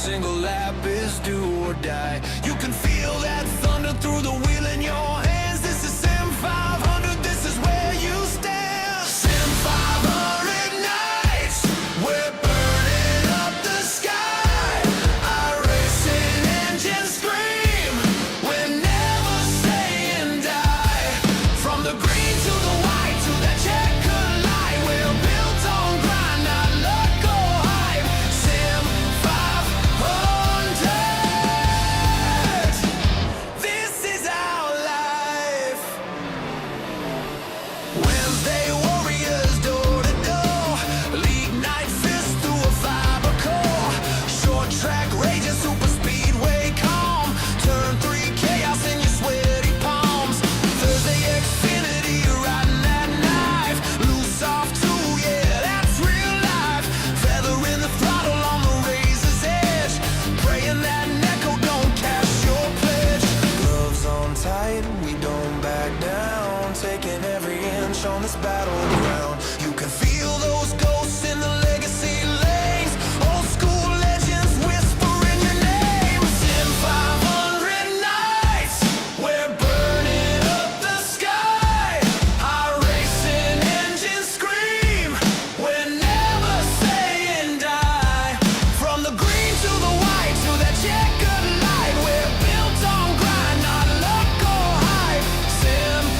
single lap is do or die. You can feel that thunder through the wheel in your hands. This is Sim500, this is where you stand. Sim500 nights, we're burning up the sky. iRacing engines scream, we're never saying die. From the green to the white to the checkered light, we're built on grind, not luck or hype. Sim500, this is our life. Wednesday warriors door to door, league night fist through a fiber core. Short track rages, super speedway calm. Turn 3 chaos in your sweaty palms. Thursday Xfinity, riding that knife. Loose off too, yeah, that's real life. Feather in the throttle on the razor's edge. Praying that Neko don't cash your pledge. Gloves on tight, we don't back down. Taking every inch on this battleground. You can feel those ghosts in the legacy lanes. Old school legends whispering your name. Sim500 nights, we're burning up the sky. iRacing engines scream, we're never saying die. From the green to the white to that checkered light, we're built on grind, not luck or hype. Sim500,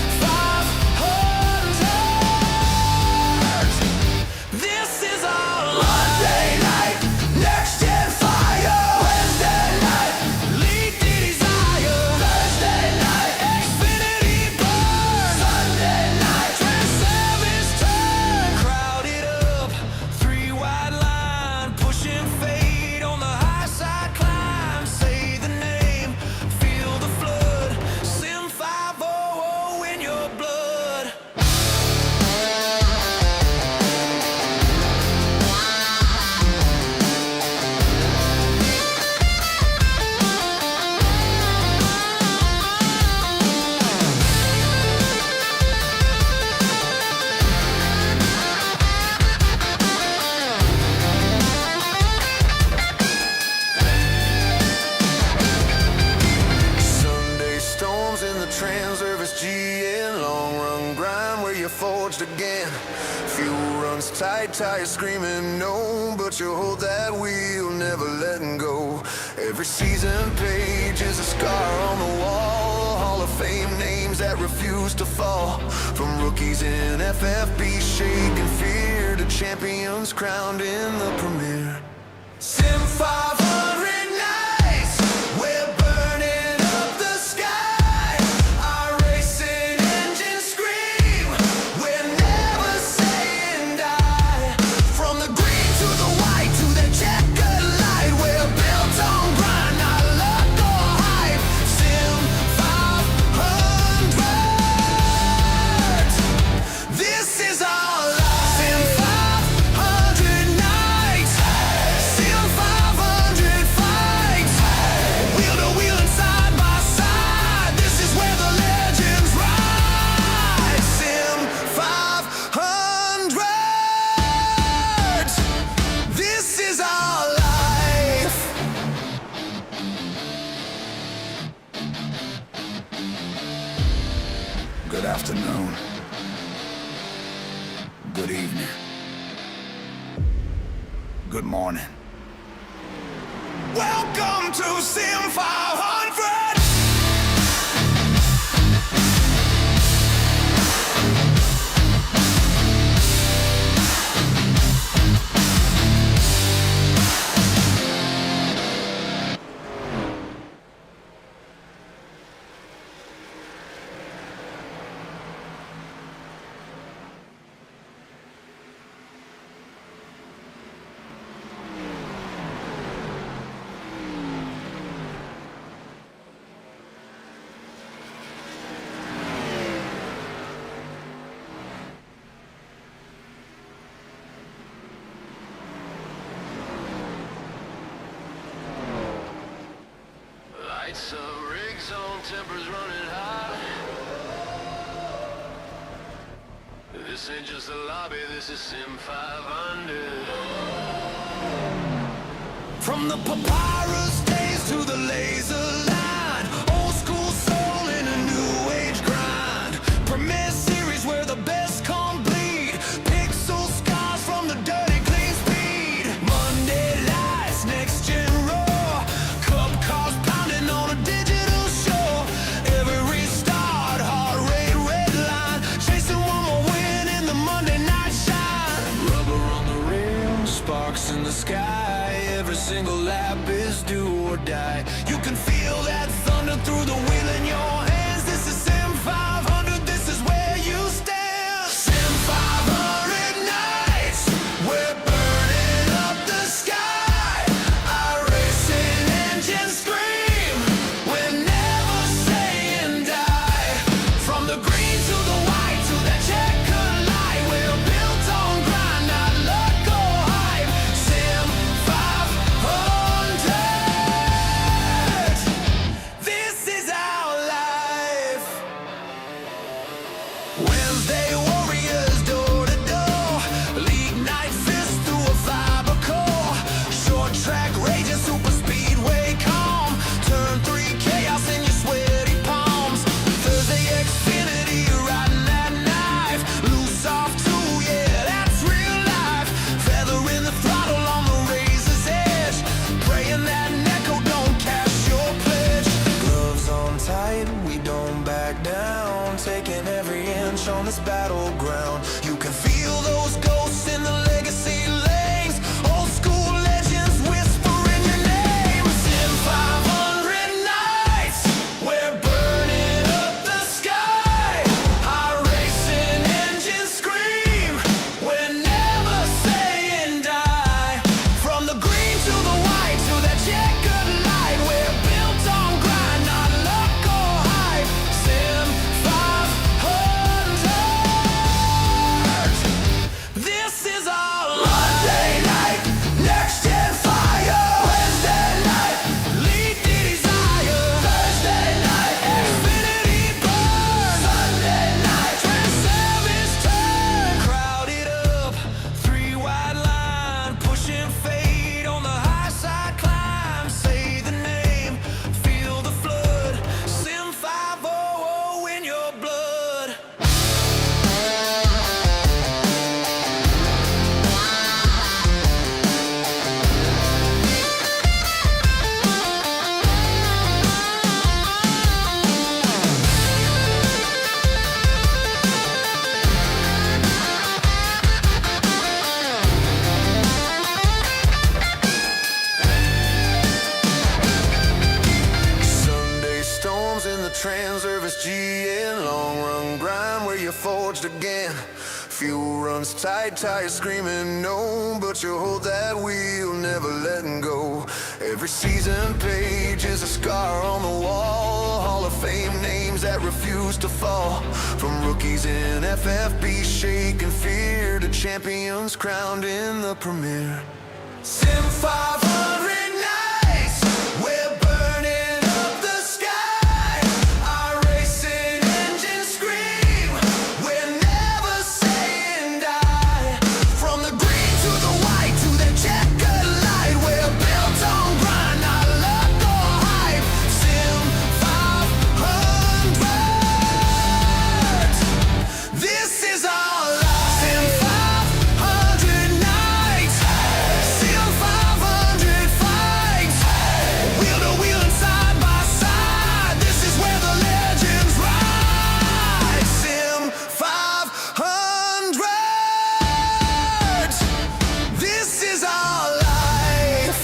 this is our Monday night, next gen fire. Wednesday night, lead the desire. Thursday night, Xfinity burn. Sunday night, Transervice turn. Crowded up, 3 wide line, pushing fade on the high side climb. Say the name, feel the flood. Sim500 in your blood. Sunday storms in the Transervice GN, long run grind where you forged again. Fuel runs tight, tires screaming no, but you hold that wheel, never letting go. Every season page is a scar on the wall, Hall of Fame names that refuse to fall. From rookies in FFB shaking fear to champions crowned in the premiere. Sim500 nights, we're burning up the sky. iRacing engines scream, we're never saying die. From the green to the white to the checkered light, we're built on grind, not luck or hype. Sim500, this is our life. Sim500 nights, Sim500 fights. Wheel to wheel and side by side, this is where the legends ride. Sim500, this is our life. Good afternoon. Good evening. Good morning. Welcome to Sim500. Lights up, rigs on, tempers running high. This ain't just a lobby, this is Sim500. From the papyrus days to the laser line, old school soul in a new age grind. Premier series where the best come bleed, pixel scars from the dirty clean speed. Monday lights, next gen roar, cup cars pounding on a digital shore. Every restart, heart rate red line, chasing one more win in the Monday night shine. Rubber on the rim, sparks in the sky. Every single lap is do or die. You can feel that thunder through the wheel in your hands. This is Sim500, this is where you stand. Sim500 nights, we're burning up the sky. iRacing engines scream, we're never saying die. From the green to the white to that checkered light, we're built on grind, not luck or hype. This is our life. Wednesday warriors door to door, league night fist through a fiber core. Short track raging super speedway calm. Turn 3 chaos in your sweaty palms. Thursday Xfinity riding that knife. Loose off too, yeah, that's real life. Feather in the throttle on the razor's edge, praying that Neko don't cash your pledge. Gloves on tight, we don't back down, taking every inch on this battleground. You can feel those ghosts in the legacy lanes, old school legends whispering your name. Sim500 nights, we're burning up the sky. iRacing engines scream, we're never saying die. From the green to the white to that checkered light, we're built on grind, not luck or hype. Sim500, this is our life. Monday night, next gen fire. Wednesday night, lead the desire. Thursday night, Xfinity burn. Sunday night, Transervice turn. Crowded up, 3 wide line, pushing fade on the high side climb. Say the name, feel the flood. Sim500 in your blood. Sunday storms in the Transervice GN, long run grind where you forged again. Fuel runs tight, tires screaming no, but you hold that wheel, never letting go. Every season page is a scar on the wall, Hall of Fame names that refuse to fall. From rookies in FFB shaking fear to champions crowned in the Premier. Sim500 nights, we're burning up the sky. iRacing engines scream, we're never saying die. From the green to the white to the checkered light, we're built on grind, not luck or hype. Sim500, this is our life. Sim500 nights, Sim500 fights, wheel to wheel and side by side. This is where the legends ride. Sim500, this is our life.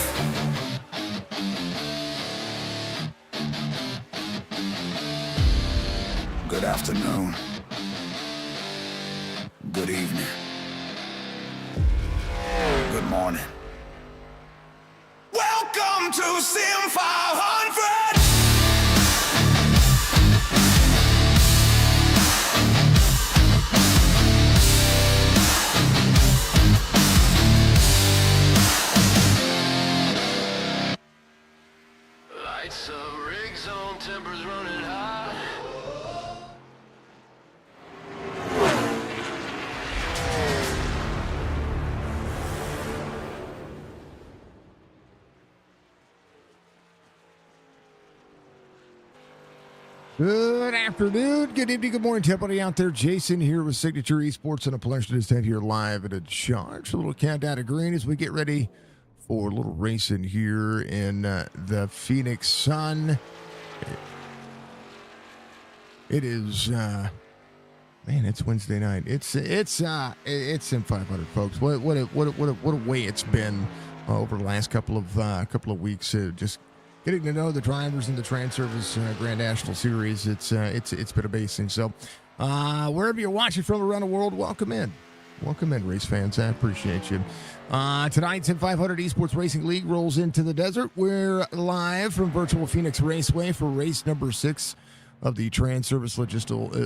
Good afternoon. Good evening. Good morning. Welcome to Sim500. Lights up, rigs on, tempers running high. Good afternoon, good evening, good morning to everybody out there. Jason here with Signature Esports, and a pleasure to stand here live at a charge. A little countdown to green as we get ready for a little racing here in the Phoenix Sun. It is, man, it's Wednesday night. It's Sim500, folks. What a way it's been over the last couple of weeks. Just getting to know the drivers in the Transervice Grand National Series. It's been amazing. So wherever you're watching from around the world, welcome in, race fans. I appreciate you. Tonight, Sim500 Esports Racing League rolls into the desert. We're live from virtual Phoenix Raceway for race number 6 of the Transervice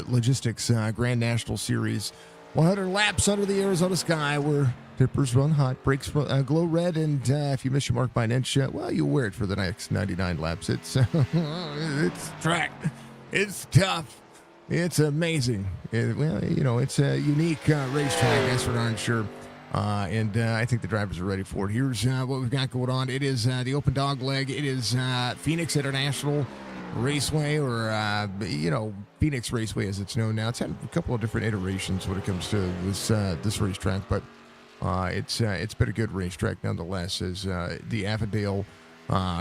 Logistics Grand National Series. 100 laps under the Arizona sky where tippers run hot, brakes glow red, and if you miss your mark by an inch, well, you'll wear it for the next 99 laps. It's track. It's tough. It's amazing. It's a unique racetrack, that's for darn sure. And I think the drivers are ready for it. Here's what we've got going on. It is the open dog leg. It is Phoenix International Raceway, or Phoenix Raceway as it's known now. It's had a couple of different iterations when it comes to this racetrack, but it's been a good racetrack nonetheless. As the Avondale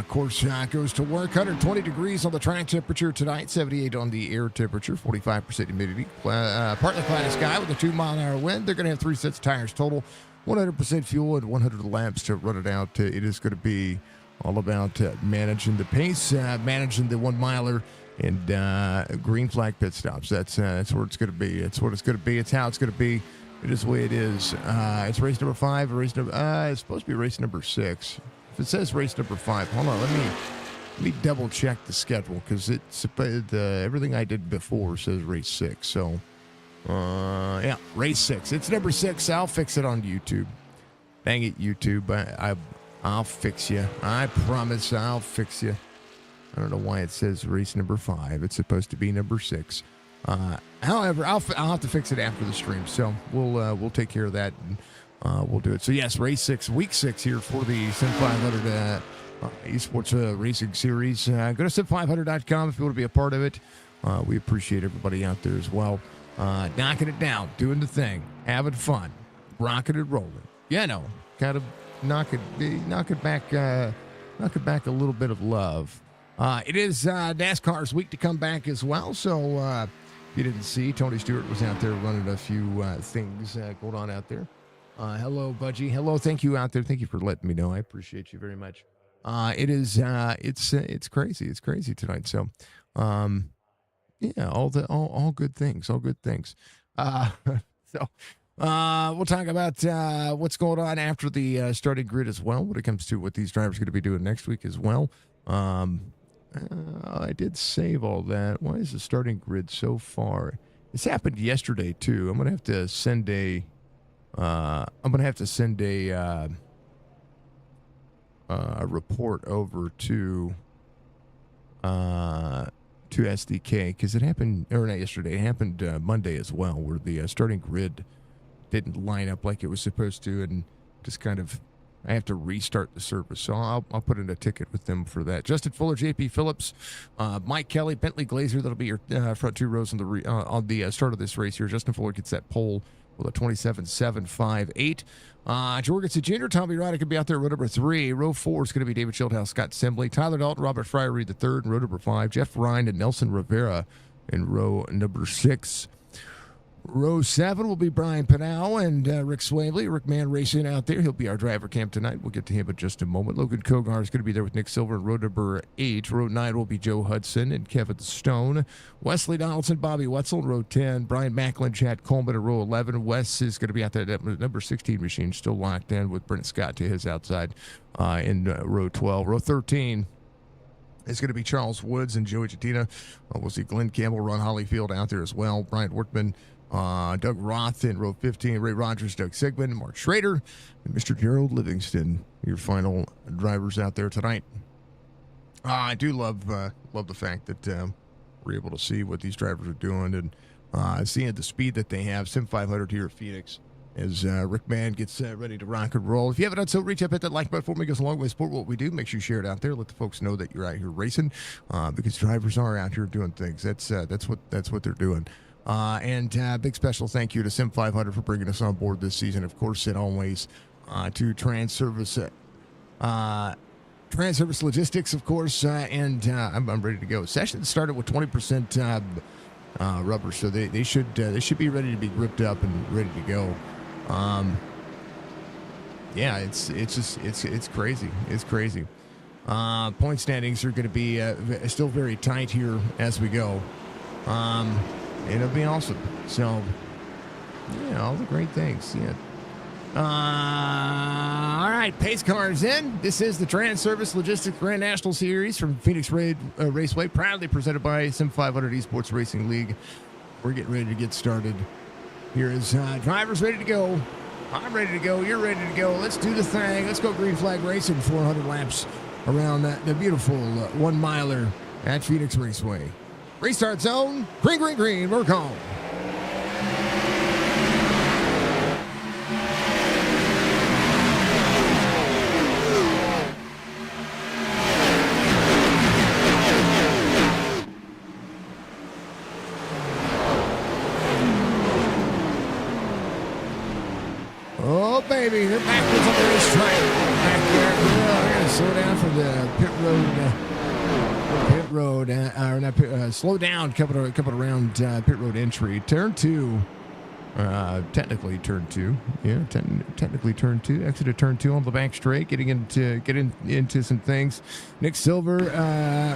course goes to work. 120 degrees on the track temperature tonight, 78 on the air temperature, 45% humidity, partly cloudy sky with a 2-mile-an-hour wind. They're going to have 3 sets of tires total, 100% fuel, and 100 laps to run it out. It is going to be all about managing the pace, managing the 1-miler, and green flag pit stops. That's where it's going to be. It's what it's going to be. It's how it's going to be. It is the way it is. It's race number 5. It's supposed to be race number 6. If it says race number 5, hold on. Let me double check the schedule, because it's everything I did before says race 6. So, yeah, race 6. It's number 6. I'll fix it on YouTube. Dang it, YouTube. I'll fix you. I promise I'll fix you. I don't know why it says race number 5. It's supposed to be number 6. However, I'll have to fix it after the stream. So we'll take care of that, and we'll do it. So yes, race 6, week 6 here for the Sim500 Esports Racing Series. Go to sim500.com if you want to be a part of it. We appreciate everybody out there as well. Knocking it down, doing the thing, having fun, rocking and rolling. Kind of knock it back a little bit of love. It is NASCAR's week to come back as well. So if you didn't see, Tony Stewart was out there running a few things going on out there. Hello, Budgie. Hello, thank you out there. Thank you for letting me know. I appreciate you very much. It's crazy. It's crazy tonight. So, yeah, all good things. All good things. So. We'll talk about what's going on after the starting grid as well, when it comes to what these drivers are going to be doing next week as well. I did save all that. Why is the starting grid so far? This happened yesterday too. I'm gonna have to send a report over to SDK, because it happened, or not yesterday. It happened Monday as well, where the starting grid didn't line up like it was supposed to, and just kind of, I have to restart the service. So I'll put in a ticket with them for that. Justin Fuller, JP Phillips, Mike Kelly, Bentley Glazer. That'll be your front 2 rows on the start of this race here. Justin Fuller gets that pole with a 27.758. Jorgensen Jr., Tommy Roddick could be out there at row number 3. Row 4 is going to be David Schildhouse, Scott Sembley, Tyler Dalton, Robert Fryer read the 3rd, and row number 5, Jeff Ryan and Nelson Rivera in row number 6. Row 7 will be Brian Pinal and Rick Swavely. Rick Mann racing out there. He'll be our driver camp tonight. We'll get to him in just a moment. Logan Kogar is going to be there with Nick Silver in row number 8. Row 9 will be Joe Hudson and Kevin Stone. Wesley Donaldson, Bobby Wetzel in row 10. Brian Macklin, Chad Coleman in row 11. Wes is going to be out there at number 16 machine, still locked in with Brent Scott to his outside in row 12. Row 13. It's going to be Charles Woods and Joey Chatina. We'll see Glenn Campbell, Ron Hollyfield out there as well. Bryant Workman, Doug Roth in row 15, Ray Rogers, Doug Sigmund, Mark Schrader, and Mr. Gerald Livingston, your final drivers out there tonight. I do love the fact that we're able to see what these drivers are doing, and seeing the speed that they have. Sim500 here at Phoenix as Rick Mann gets ready to rock and roll. If you haven't done so, reach up, hit that like button for me. It goes a long way to support what we do. Make sure you share it out there. Let the folks know that you're out here racing, because drivers are out here doing things. That's what they're doing. And big special thank you to Sim500 for bringing us on board this season. Of course, and always to Transervice Logistics, of course, and I'm ready to go. Session started with 20% rubber, so they should be ready to be gripped up and ready to go. Yeah, it's crazy. It's crazy. Point standings are going to be still very tight here as we go. It'll be awesome. So, yeah, all the great things. Yeah. All right, pace cars in. This is the Transervice Logistics Grand National Series from Phoenix Raceway, proudly presented by Sim500 eSports Racing League. We're getting ready to get started. Here is drivers ready to go. I'm ready to go. You're ready to go. Let's do the thing. Let's go green flag racing. 400 laps around the beautiful 1 miler at Phoenix Raceway. Restart zone. Green, green, green. We're home. Oh, baby, they're backwards on the racetrack. Back there. They're going to slow down for the slow down, couple around pit road entry. Turn 2. Technically turn 2. Yeah, technically turn 2. Exit of turn 2 on the back straight, getting into some things. Nick Silver,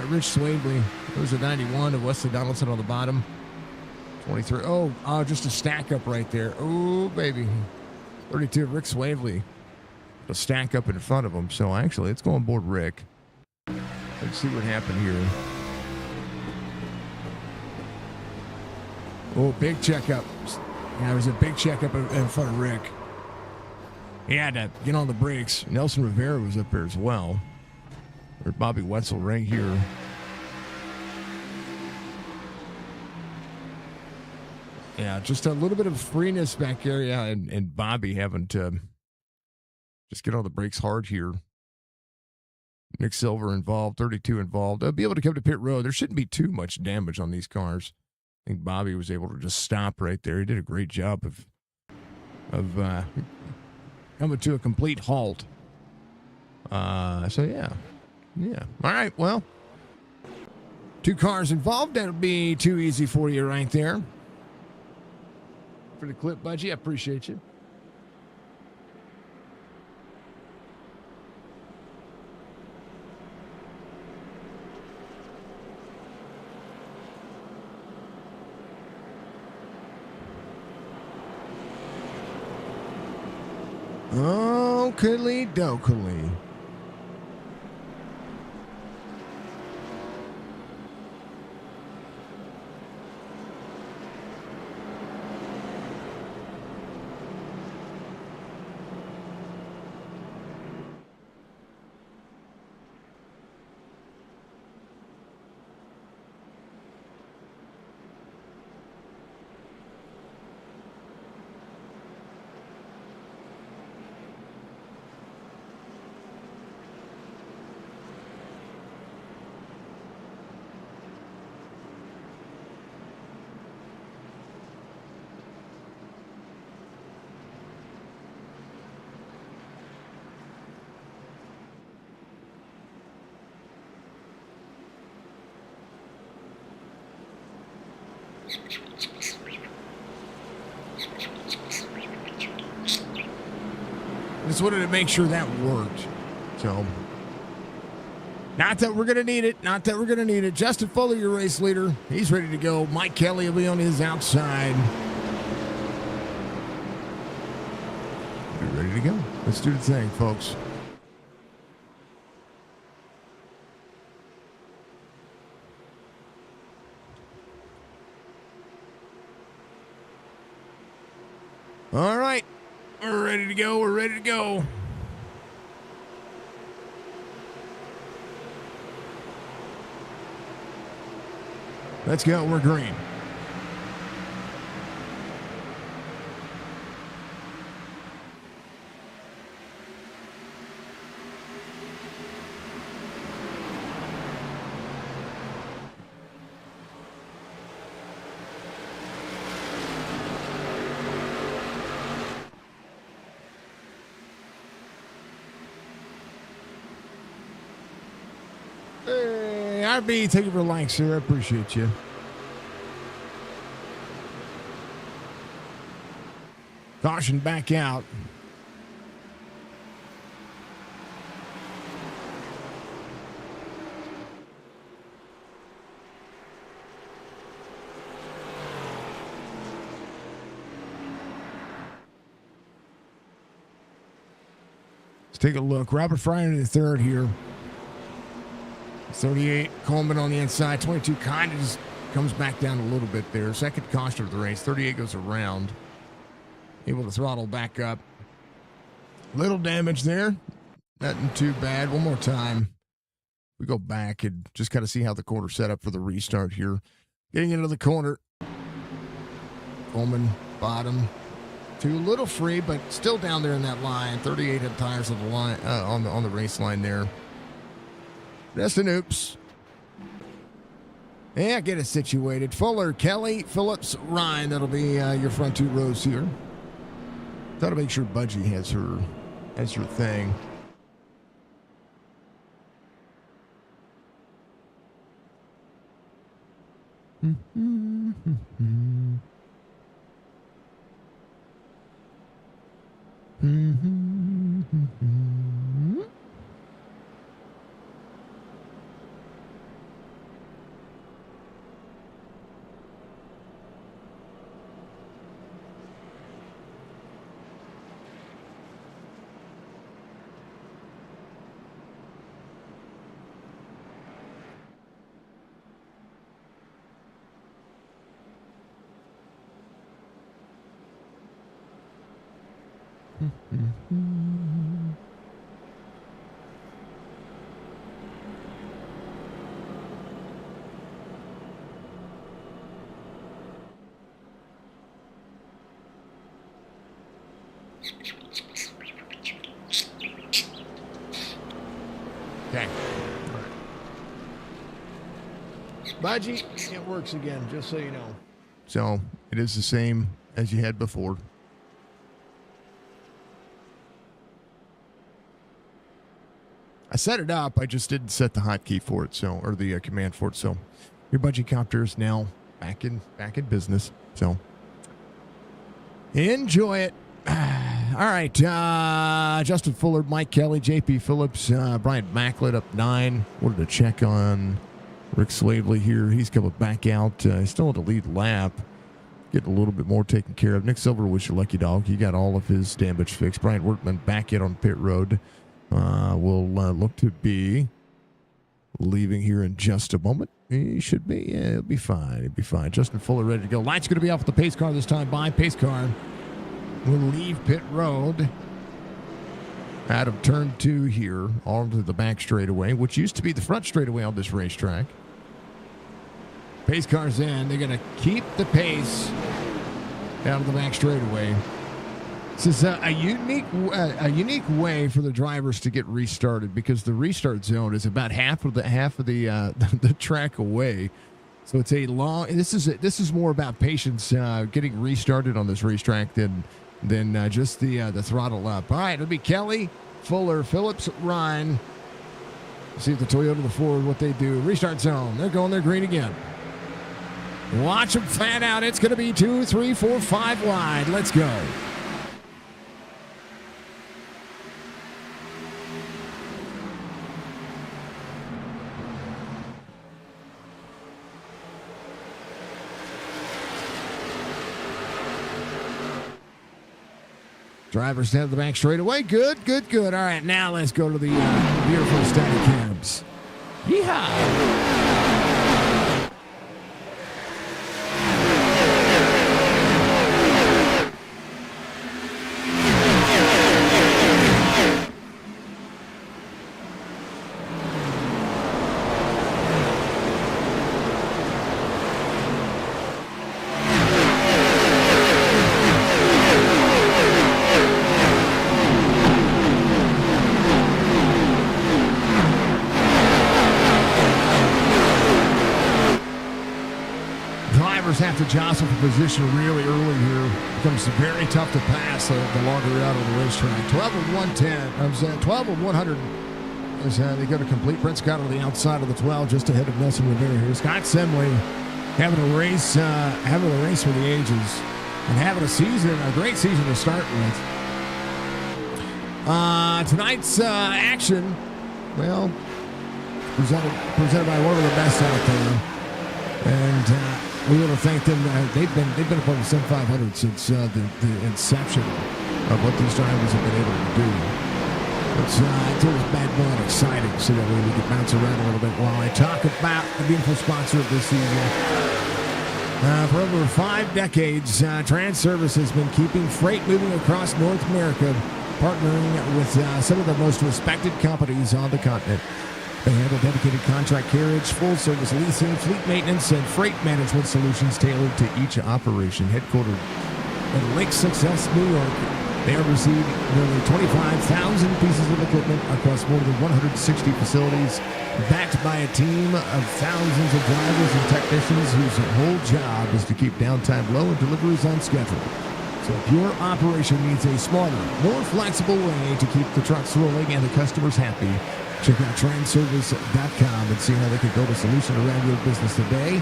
Rich Swavely. Those are 91 of Wesley Donaldson on the bottom. 23. Oh, just a stack up right there. Oh, baby. 32, Rick Swavely. A stack up in front of him. So actually, let's go on board Rick. Let's see what happened here. Oh, big checkup. Yeah, there was a big checkup in front of Rick. He had to get on the brakes. Nelson Rivera was up there as well. There's Bobby Wetzel right here. Yeah, just a little bit of freeness back there. Yeah, and Bobby having to just get on the brakes hard here. Nick Silver involved, 32 involved. They'll be able to come to pit road. There shouldn't be too much damage on these cars. I think Bobby was able to just stop right there. He did a great job of coming to a complete halt. So yeah. All right, well, 2 cars involved. That'll be too easy for you right there. For the clip, Budgie, I appreciate you. Okily dokily. Just wanted to make sure that worked. So, not that we're going to need it. Not that we're going to need it. Justin Fuller, your race leader. He's ready to go. Mike Kelly will be on his outside. We're ready to go. Let's do the thing, folks. All right. We're ready to go. We're ready to go. Let's go. We're green. Hey, RB, take it for a like, sir. I appreciate you. Caution back out. Let's take a look. Robert Fryer in the third here. 38, Coleman on the inside. 22 kind of just comes back down a little bit there. Second caution of the race. 38 goes around. Able to throttle back up. Little damage there. Nothing too bad. One more time. We go back and just got to see how the corner set up for the restart here. Getting into the corner. Coleman, bottom. Too little free, but still down there in that line. 38 had tires on the line on the race line there. That's an oops. Yeah, get it situated. Fuller, Kelly, Phillips, Ryan. That'll be your front two rows here. Got to make sure Budgie has her thing. Okay. Budgie, it works again, just so you know. So it is the same as you had before. I set it up. I just didn't set the hotkey for it, so or the command for it. So your Budgie copter is now back in business. So enjoy it. All right, Justin Fuller, Mike Kelly, JP Phillips, Brian Macklett up 9. Wanted to check on Rick Slavely here. He's coming back out. He's still at the lead lap. Getting a little bit more taken care of. Nick Silver was your lucky dog. He got all of his damage fixed. Brian Workman back in on pit road. Will look to be leaving here in just a moment. He should be. Yeah, he'll be fine. He'll be fine. Justin Fuller ready to go. Light's going to be off with the pace car this time by. Pace car will leave pit road out of turn 2 here, onto the back straightaway, which used to be the front straightaway on this racetrack. Pace car's in. They're going to keep the pace out of the back straightaway. This is a unique way for the drivers to get restarted, because the restart zone is about half of the track away. So it's a long. This is more about patience getting restarted on this racetrack than just the throttle up. All right, it'll be Kelly, Fuller, Phillips, Ryan. See if the Toyota, the Ford, what they do. Restart zone. They're going. They're green again. Watch them fan out. It's going to be 2, 3, 4, 5 wide. Let's go. Drivers down the back straightaway. Good. All right, now let's go to the beautiful static cabs. Yeehaw! Have to jostle for position really early here. It becomes very tough to pass the longer you're out on the racetrack. 12 of 110. I'm saying 12 of 100. as they go to complete. Brent Scott on the outside of the 12, just ahead of Nelson Rivera here. Scott Semley having a race for the ages and having a great season to start with. Tonight's action, well, presented by one of the best out there, and we want to thank them. They've been a part of Sim500 since the inception of what these drivers have been able to do. It's always bad blood exciting, so that way we can bounce around a little bit while I talk about the beautiful sponsor of this season. For over 5 decades, Transervice has been keeping freight moving across North America, partnering with some of the most respected companies on the continent. They handle dedicated contract carriage, full-service leasing, fleet maintenance, and freight management solutions tailored to each operation. Headquartered in Lake Success, New York, they oversee nearly 25,000 pieces of equipment across more than 160 facilities, backed by a team of thousands of drivers and technicians whose whole job is to keep downtime low and deliveries on schedule. So if your operation needs a smarter, more flexible way to keep the trucks rolling and the customers happy, check out Transervice.com and see how they can build a solution around your business today.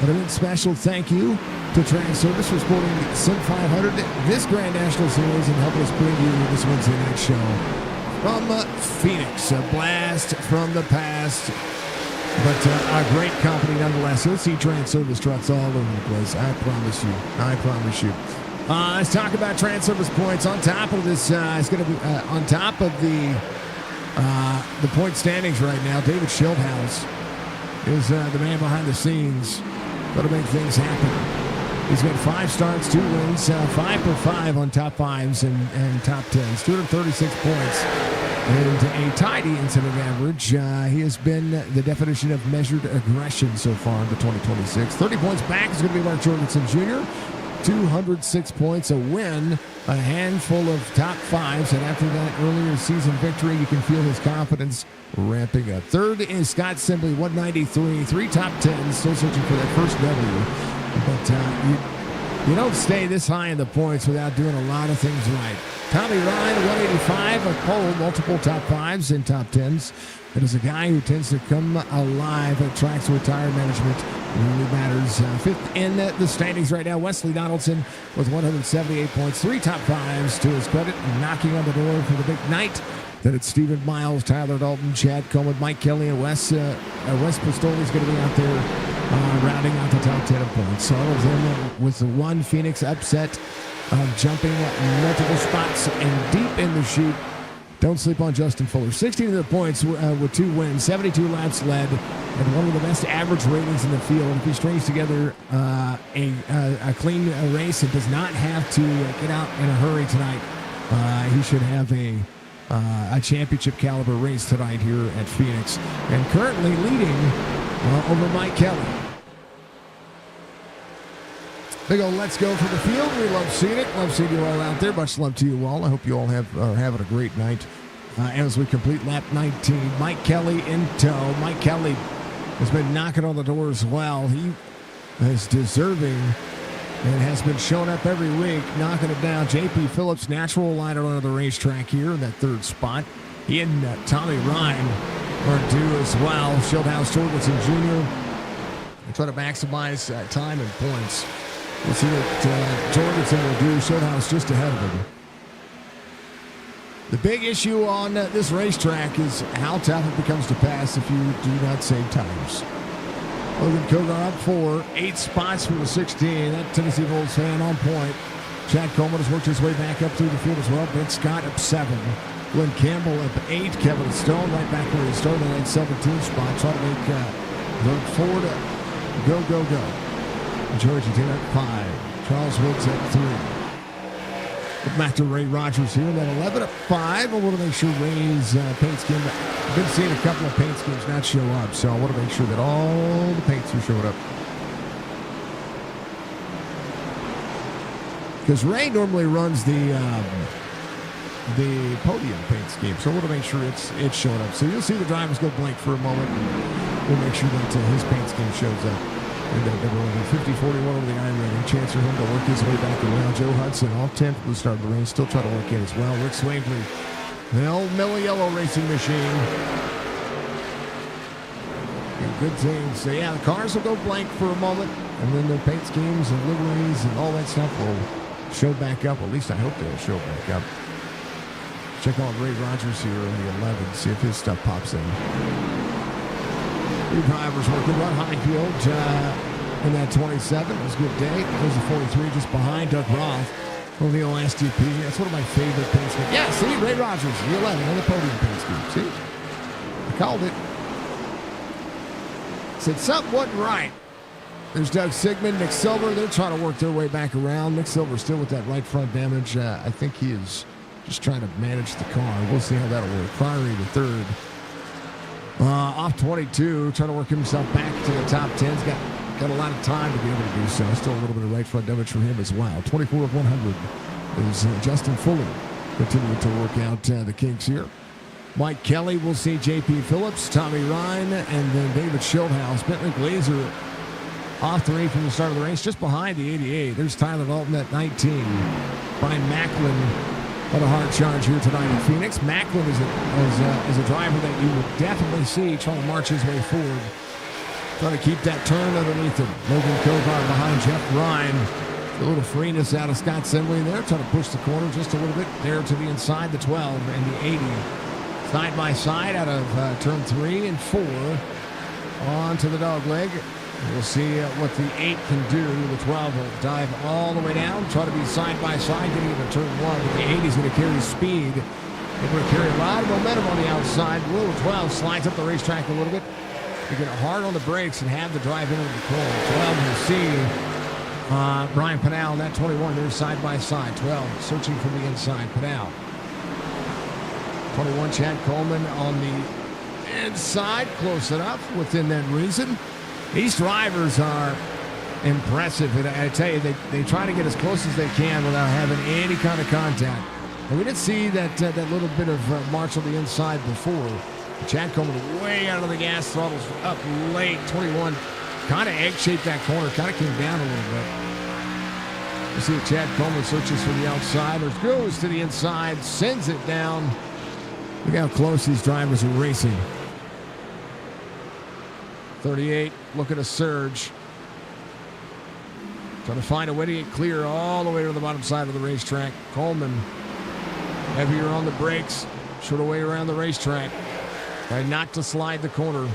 And a big special thank you to Transervice for supporting Sim500, this Grand National Series, and helping us bring you this Wednesday night show from Phoenix. A blast from the past, but a great company nonetheless. You'll see Transervice trucks all over the place. I promise you. Let's talk about Transervice points. On top of this, it's going to be on top of the point standings right now. David Schildhaus is the man behind the scenes, going to make things happen. He's got 5 starts, 2 wins, 5 for 5 on top 5s and top 10s, 236 points, and a tidy incident average. He has been the definition of measured aggression so far in the 2026. 30 points back is going to be Mark Jorgensen Jr., 206 points, a win, a handful of top 5s, and after that earlier season victory, you can feel his confidence ramping up. Third is Scott Semley, 193, 3 top 10s, still searching for that first W. But you don't stay this high in the points without doing a lot of things right. Tommy Ryan, 185, a pole, multiple top 5s and top 10s. It is a guy who tends to come alive at tracks where tire management really matters. 5th in the standings right now, Wesley Donaldson with 178 points, 3 top 5s to his credit, and knocking on the door for the big night. Then it's Stephen Miles, Tyler Dalton, Chad Coleman, Mike Kelly, and Wes Pistoli is going to be out there rounding out the top 10 points. So all of them with the one Phoenix upset, jumping multiple spots and deep in the chute. Don't sleep on Justin Fuller. 16 of the points with 2 wins, 72 laps led, and one of the best average ratings in the field. If he strings together a clean race and does not have to get out in a hurry tonight, he should have a championship caliber race tonight here at Phoenix. And currently leading over Mike Kelly. Big ol' let's go for the field. We love seeing it. Love seeing you all out there. Much love to you all. I hope you all are having a great night as we complete lap 19. Mike Kelly in tow. Mike Kelly has been knocking on the door as well. He is deserving and has been showing up every week, knocking it down. J.P. Phillips, natural lighter on the racetrack here in that 3rd spot. He and Tommy Ryan are due as well. Schildhaus Jorgensen Jr. try to maximize time and points. We'll see what Jorgensen will do. Schildhaus just ahead of him. The big issue on this racetrack is how tough it becomes to pass if you do not save tires. Logan Kogar up 4, 8 spots for the 16. That Tennessee Volts fan on point. Chad Coleman has worked his way back up through the field as well. Brent Scott up 7. Glenn Campbell up 8. Kevin Stone right back where he started in that 17 spot. Trying to make the Ford go. Georgia Taylor at 5. Charles Woods at 3. Look back to Ray Rogers here. That 11 at 5. I want to make sure Ray's paint scheme. I've been seeing a couple of paint schemes not show up, so I want to make sure that all the paints are showing up. Because Ray normally runs the podium paint scheme, so I want to make sure it's showing up. So you'll see the drivers go blank for a moment, and we'll make sure that his paint scheme shows up. And then 50-41 over the iRacing. Chance for him to work his way back around. Joe Hudson off 10th from the start of the race. Still trying to work in as well. Rick Swainley The old Miller Yellow racing machine. Good things. So yeah, the cars will go blank for a moment, and then their paint schemes and liveries and all that stuff will show back up. At least I hope they'll show back up. Check out Ray Rogers here in the 11, see if his stuff pops in. Two drivers working. Ron Highfield in that 27. It was a good day. There's the 43 just behind Doug Roth from the OSTP. That's one of my favorite paint schemes. Yeah, see, Ray Rogers, the 11 on the podium paint scheme. See? I called it. Said something wasn't right. There's Doug Sigmund, Nick Silver. They're trying to work their way back around. Nick Silver still with that right front damage. I think he is just trying to manage the car. We'll see how that'll work. Priory the third. Off 22, trying to work himself back to the top 10. He's got a lot of time to be able to do so. Still a little bit of right front damage from him as well. 24 of 100 is Justin Fuller continuing to work out the kinks here. Mike Kelly, we'll see J.P. Phillips, Tommy Ryan, and then David Schildhaus. Bentley Glazer off the race from the start of the race, just behind the 88. There's Tyler Dalton at 19. Brian Macklin on a hard charge here tonight in Phoenix. Macklin is a driver that you would definitely see trying to march his way forward, trying to keep that turn underneath him. Logan Kovar behind Jeff Ryan. A little freeness out of Scott Semley there, trying to push the corner just a little bit there to the inside, the 12 and the 80. Side by side out of turn 3 and 4 onto the dog leg. We'll see what the 8 can do. The 12 will dive all the way down, try to be side by side, getting into turn 1. But the 8 is going to carry speed. They're going to carry a lot of momentum on the outside. Little 12 slides up the racetrack a little bit. They get hard on the brakes and have the drive into the corner. 12 will see Brian Pinal in that 21. They're side by side. 12 searching from the inside. Pinal. 21, Chad Coleman on the inside, close enough, within that reason. These drivers are impressive, and I tell you, they try to get as close as they can without having any kind of contact. And we didn't see that little bit of march on the inside before. Chad Coleman way out of the gas, throttles up late. 21 kind of egg-shaped that corner, kind of came down a little bit. You see Chad Coleman searches for the outside, or goes to the inside, sends it down. Look how close these drivers are racing. 38, looking to surge. Trying to find a way to get clear all the way to the bottom side of the racetrack. Coleman, heavier on the brakes, short way around the racetrack. Trying not to slide the corner.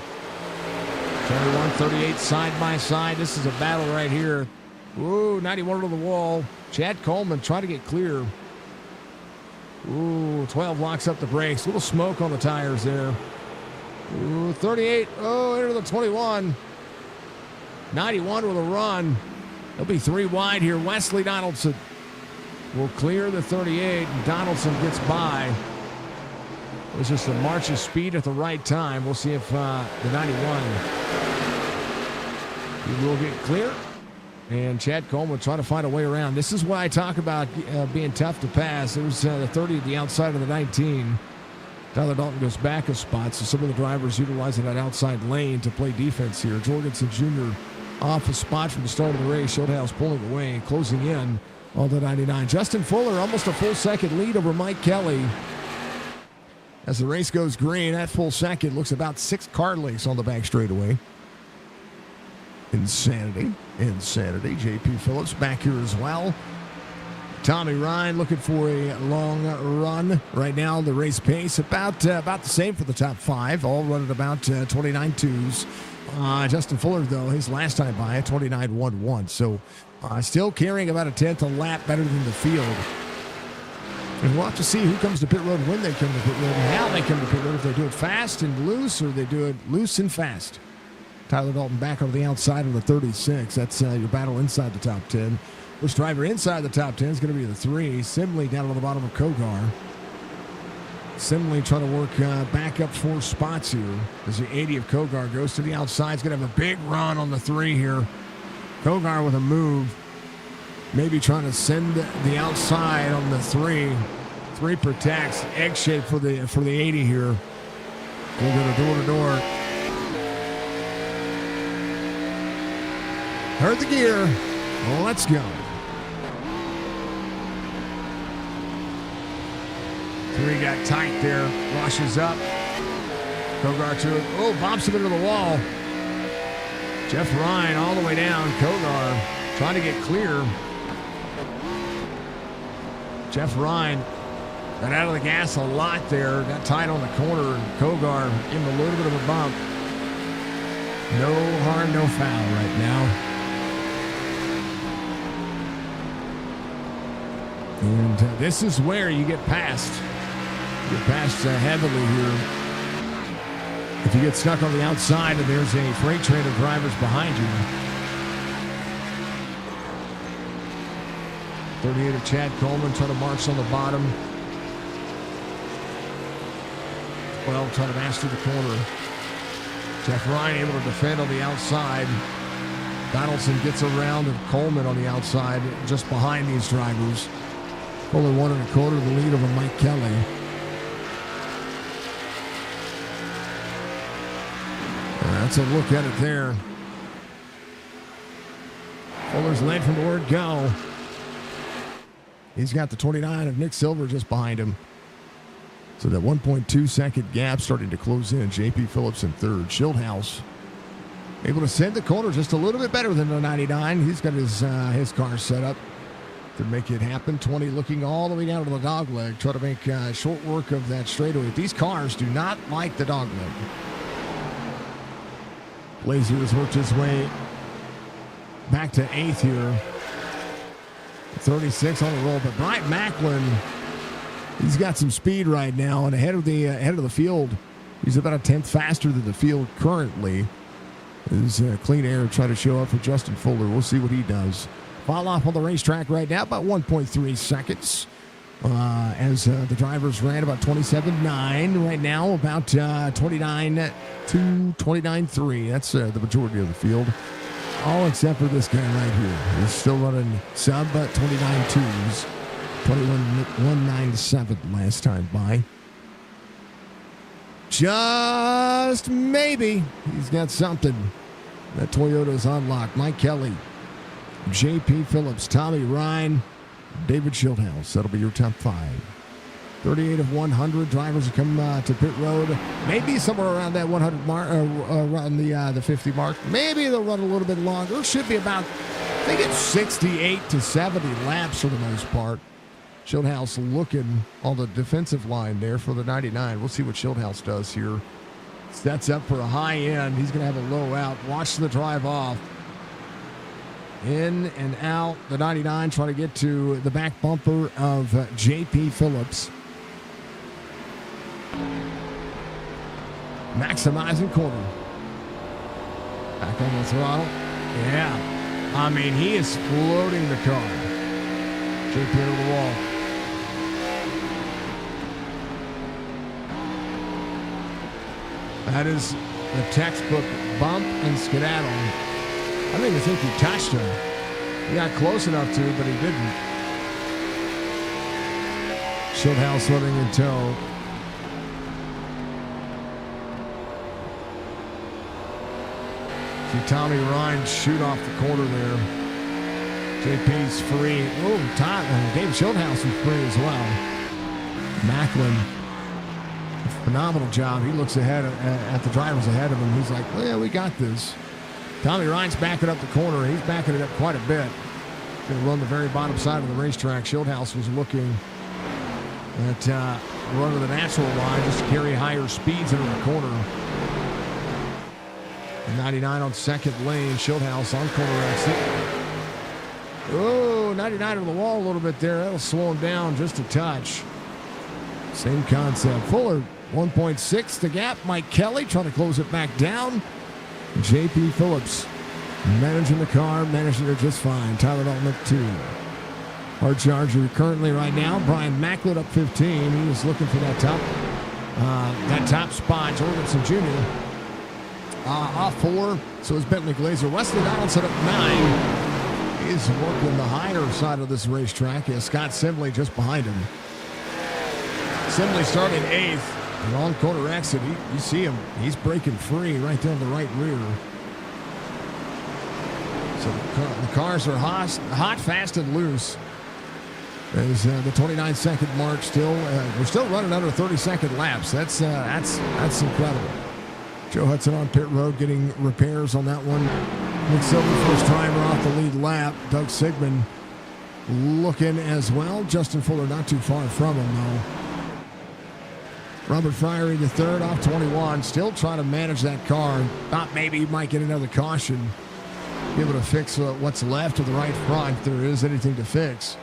21, 38, side by side. This is a battle right here. Ooh, 91 to the wall. Chad Coleman trying to get clear. Ooh, 12 locks up the brakes. A little smoke on the tires there. Ooh, 38. Oh, into the 21. 91 with a run. They'll be 3 wide here. Wesley Donaldson will clear the 38. And Donaldson gets by. It was just a march of speed at the right time. We'll see if the 91 he will get clear. And Chad Coleman trying to find a way around. This is why I talk about being tough to pass. There's the 30 at the outside of the 19. Tyler Dalton goes back a spot, so some of the drivers utilizing that outside lane to play defense here. Jorgensen Jr. off a spot from the start of the race. Schildhaus pulling away, closing in on the 99. Justin Fuller almost a full second lead over Mike Kelly. As the race goes green, that full second looks about 6 car lengths on the back straightaway. Insanity. J.P. Phillips back here as well. Tommy Ryan looking for a long run. Right now, the race pace about the same for the top 5. All running about 29.2s. Justin Fuller, though, his last time by at 29.11. So still carrying about a tenth a lap better than the field. And we'll have to see who comes to pit road, when they come to pit road, and how they come to pit road. If they do it fast and loose, or they do it loose and fast. Tyler Dalton back on the outside of the 36. That's your battle inside the top 10. This driver inside the top 10 is going to be the 3. Simley down on the bottom of Kogar. Simley trying to work back up 4 spots here as the 80 of Kogar goes to the outside. He's going to have a big run on the 3 here. Kogar with a move. Maybe trying to send the outside on the 3. 3 protects. Egg shape for the 80 here. We'll go to door to door. Heard the gear. Let's go. Three got tight there. Washes up. Kogar to it. Oh, bumps him into the wall. Jeff Ryan all the way down. Kogar trying to get clear. Jeff Ryan got out of the gas a lot there. Got tight on the corner. And Kogar gave him a little bit of a bump. No harm, no foul right now. And this is where you get passed. You get passed heavily here. If you get stuck on the outside and there's a freight train of drivers behind you. 38 of Chad Coleman trying to march on the bottom. 12 trying to master the corner. Jeff Ryan able to defend on the outside. Donaldson gets around and Coleman on the outside just behind these drivers. Only 1 1/4 the lead over Mike Kelly. That's a look at it there. Fuller's led from the word go. He's got the 29 of Nick Silver just behind him. So that 1.2 second gap starting to close in. JP Phillips in third. Schildhouse able to send the corner just a little bit better than the 99. He's got his car set up to make it happen. 20 looking all the way down to the dog leg. Try to make short work of that straightaway. These cars do not like the dog leg. Blazier has worked his way back to 8th here. 36 on the roll, but Bryant Macklin, he's got some speed right now and ahead of the field. He's about a 10th faster than the field currently. His clean air try to show up for Justin Fuller. We'll see what he does. Fall off on the racetrack right now, about 1.3 seconds. As the drivers ran about 27.9 right now, about 29.2, 29.3. That's the majority of the field. All except for this guy right here. He's still running sub 29.2s. 21.197 last time by. Just maybe he's got something. That Toyota's unlocked. Mike Kelly, JP Phillips, Tommy Ryan, David Schildhouse. That'll be your top 5. 38 of 100 drivers have come to pit road. Maybe somewhere around that 100 mark, around the 50 mark. Maybe they'll run a little bit longer. Should be about, I think it's 68 to 70 laps for the most part. Schildhouse looking on the defensive line there for the 99. We'll see what Schildhouse does here. Sets up for a high end. He's going to have a low out. Watch the drive off. In and out. The 99 trying to get to the back bumper of JP Phillips. Maximizing corner. Back on the throttle. Yeah. I mean, he is floating the car. JP over the wall. That is the textbook bump and skedaddle. I don't even think he touched him. He got close enough to, but he didn't. Schildhouse running in tow. See Tommy Ryan shoot off the corner there. JP's free. Oh, David Schildhouse was free as well. Macklin, phenomenal job. He looks ahead at the drivers ahead of him. He's like, well, yeah, we got this. Tommy Ryan's backing up the corner. He's backing it up quite a bit. Going to run the very bottom side of the racetrack. Schildhouse was looking at run to the natural line just to carry higher speeds into the corner. 99 on second lane. Schildhouse on corner exit. Oh, 99 on the wall a little bit there. That'll slow him down just a touch. Same concept. Fuller, 1.6 the gap. Mike Kelly trying to close it back down. JP Phillips managing the car, managing it just fine. Tyler Dalton at 2. Hard charger currently right now. Brian Macklin up 15. He is looking for that top spot. Jorgensen Jr. Off 4. So is Bentley Glazer. Wesley Donaldson up 9. He's working the higher side of this racetrack. He has Scott Simley just behind him. Simley started 8th. Long corner exit. You see him. He's breaking free right down the right rear. So the cars are hot, fast, and loose. There's the 29-second mark still. We're still running under 30-second laps. That's incredible. Joe Hudson on pit road getting repairs on that one. Nick Silver, first timer off the lead lap. Doug Sigmund looking as well. Justin Fuller not too far from him, though. Robert Fryer in the third off 21. Still trying to manage that car. Thought maybe he might get another caution. Be able to fix what's left of the right front if there is anything to fix.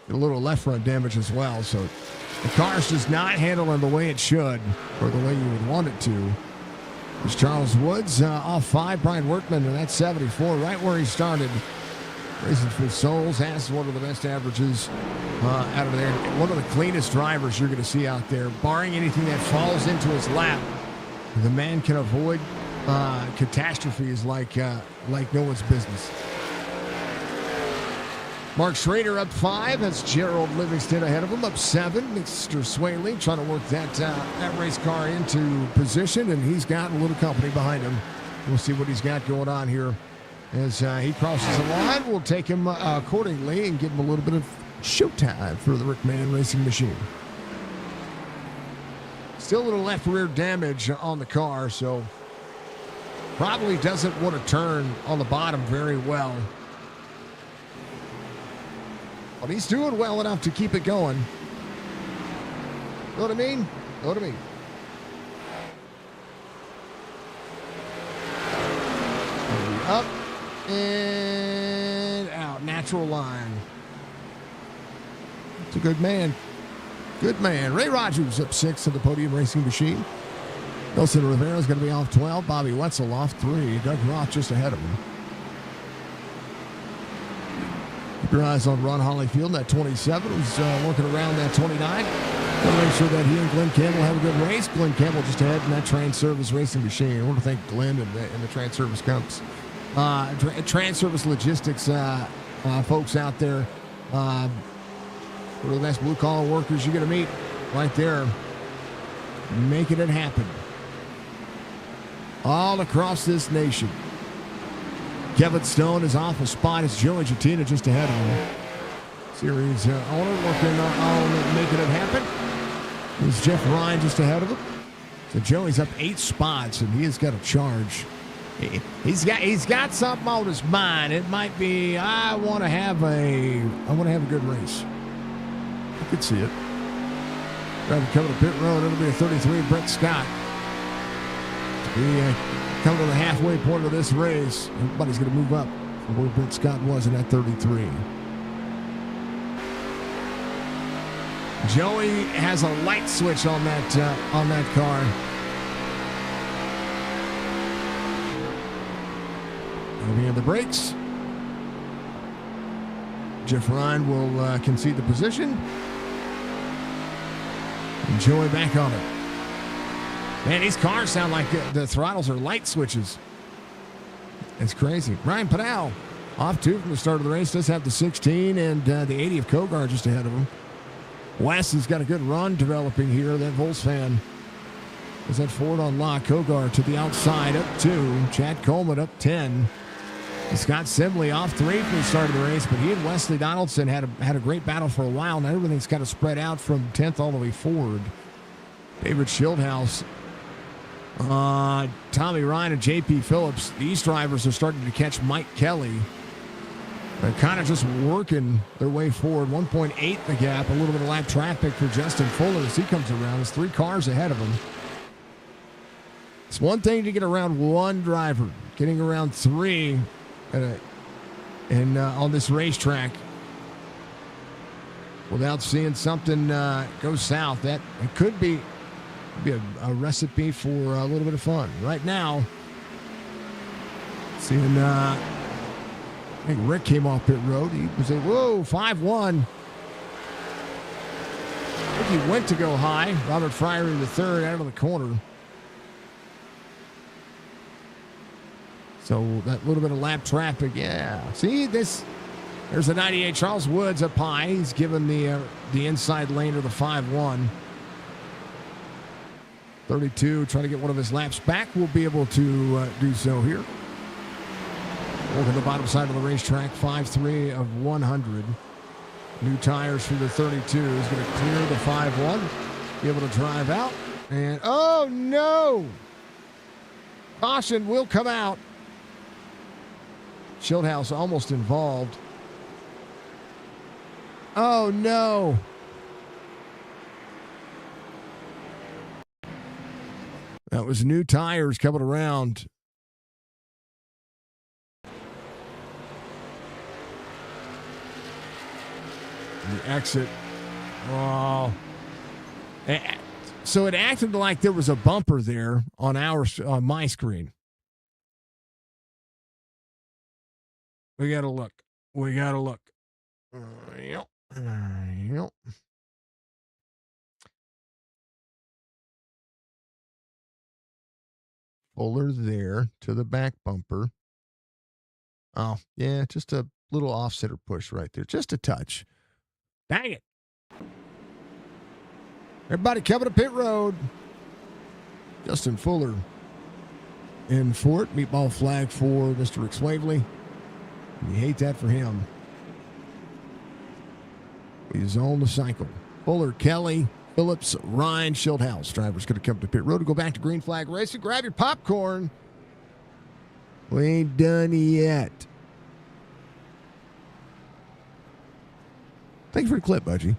Get a little left front damage as well. So the car's just not handling the way it should or the way you would want it to. There's Charles Woods off 5. Brian Workman in that 74, right where he started. Racing for Souls has one of the best averages out of there. One of the cleanest drivers you're going to see out there. Barring anything that falls into his lap, the man can avoid catastrophes like no one's business. Mark Schrader up 5. That's Gerald Livingston ahead of him. Up 7. Mr. Swaley trying to work that race car into position, and he's got a little company behind him. We'll see what he's got going on here. As he crosses the line, we'll take him accordingly and give him a little bit of showtime for the Rickman Racing Machine. Still a little left rear damage on the car, so probably doesn't want to turn on the bottom very well. But he's doing well enough to keep it going. Know what I mean? Know what I mean? Up and out. Natural line. It's a good man. Good man. Ray Rogers up 6 of the Podium Racing Machine. Nelson Rivera's going to be off 12. Bobby Wetzel off 3. Doug Roth just ahead of him. Keep your eyes on Ron Hollyfield, that 27, who's working around that 29. Want to make sure that he and Glenn Campbell have a good race. Glenn Campbell just ahead in that Transervice Racing Machine. I want to thank Glenn and the Transervice Cups. Transervice Logistics folks out there. One of the best blue-collar workers you're going to meet right there. Making it happen. All across this nation. Kevin Stone is off a spot. It's Joey Jatina just ahead of him. Series owner working on making it happen. There's Jeff Ryan just ahead of him. So Joey's up 8 spots, and he has got a charge. He's got something on his mind. It might be I want to have a good race. I could see it. Driver coming to pit road. It'll be a 33, Brett Scott. We come to the halfway point of this race. Everybody's going to move up from where Brett Scott was in that 33. Joey has a light switch on that car. Heavy on the brakes. Jeff Ryan will concede the position. And Joey back on it. Man, these cars sound like the throttles are light switches. It's crazy. Ryan Padal off 2 from the start of the race. Does have the 16 and the 80 of Kogar just ahead of him. Wes has got a good run developing here. That Volks fan is that Ford on lock. Kogar to the outside, up 2. Chad Coleman up 10. Scott Simley off 3 from the start of the race, but he and Wesley Donaldson had a great battle for a while. Now everything's kind of spread out from 10th all the way forward. David Schildhaus, Tommy Ryan, and J.P. Phillips. These drivers are starting to catch Mike Kelly. They're kind of just working their way forward. 1.8 the gap. A little bit of lap traffic for Justin Fuller as he comes around. There's 3 cars ahead of him. It's one thing to get around one driver. Getting around 3 on this racetrack without seeing something go south, that it could be a recipe for a little bit of fun. Right now, seeing I think Rick came off pit road. He was like, whoa, 5-1. I think he went to go high. Robert Fryer in the third out of the corner. So that little bit of lap traffic, yeah. See this? There's a 98. Charles Woods up high. He's given the inside lane to the 5-1. 32, trying to get one of his laps back. We'll be able to do so here. Over the bottom side of the racetrack, 5-3 of 100. New tires for the 32. He's going to clear the 5-1. Be able to drive out. And, oh, no. Caution will come out. Schildhouse almost involved. Oh, no. That was new tires coming around. The exit. Oh. So it acted like there was a bumper there on my screen. We got to look. Yep. Fuller there to the back bumper. Oh, yeah, just a little offsetter push right there. Just a touch. Dang it. Everybody coming to pit road. Justin Fuller in for it. Meatball flag for Mr. Rick Swavely. You hate that for him. He's on the cycle. Fuller, Kelly, Phillips, Ryan, Schildhouse. Drivers going to come to pit road to go back to green flag racing. Grab your popcorn. We ain't done yet. Thank you for the clip, Budgie.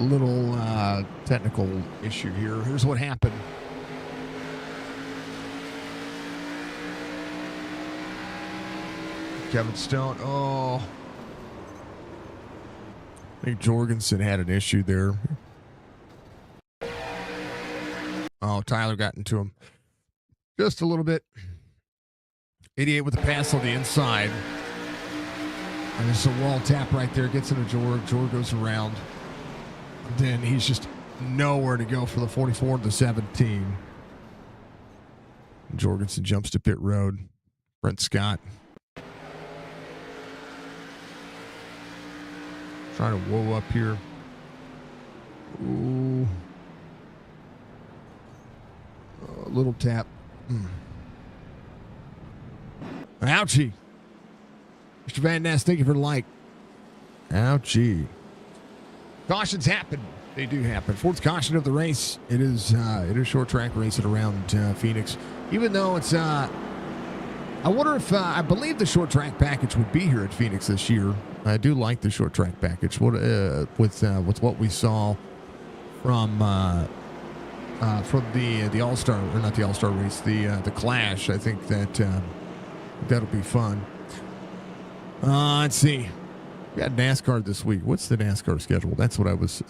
little technical issue here. Here's what happened. Kevin Stone. Oh. I think Jorgensen had an issue there. Oh, Tyler got into him just a little bit. 88 with the pass on the inside. And there's a wall tap right there. Gets into Jorg. Jorg goes around. Then he's just nowhere to go for the 44 to the 17. Jorgensen jumps to pit road. Brent Scott trying to whoa up here. Ooh. Little tap. Ouchie. Mr. Van Ness, thank you for the like. Ouchie. Cautions happen. They do happen. Fourth caution of the race. It is short track racing around Phoenix. Even though it's I wonder if I believe the short track package would be here at Phoenix this year. I do like the short track package. What with what we saw from the All-Star, or not the All-Star race, the Clash. I think that that'll be fun. Let's see. We got NASCAR this week. What's the NASCAR schedule? That's what I was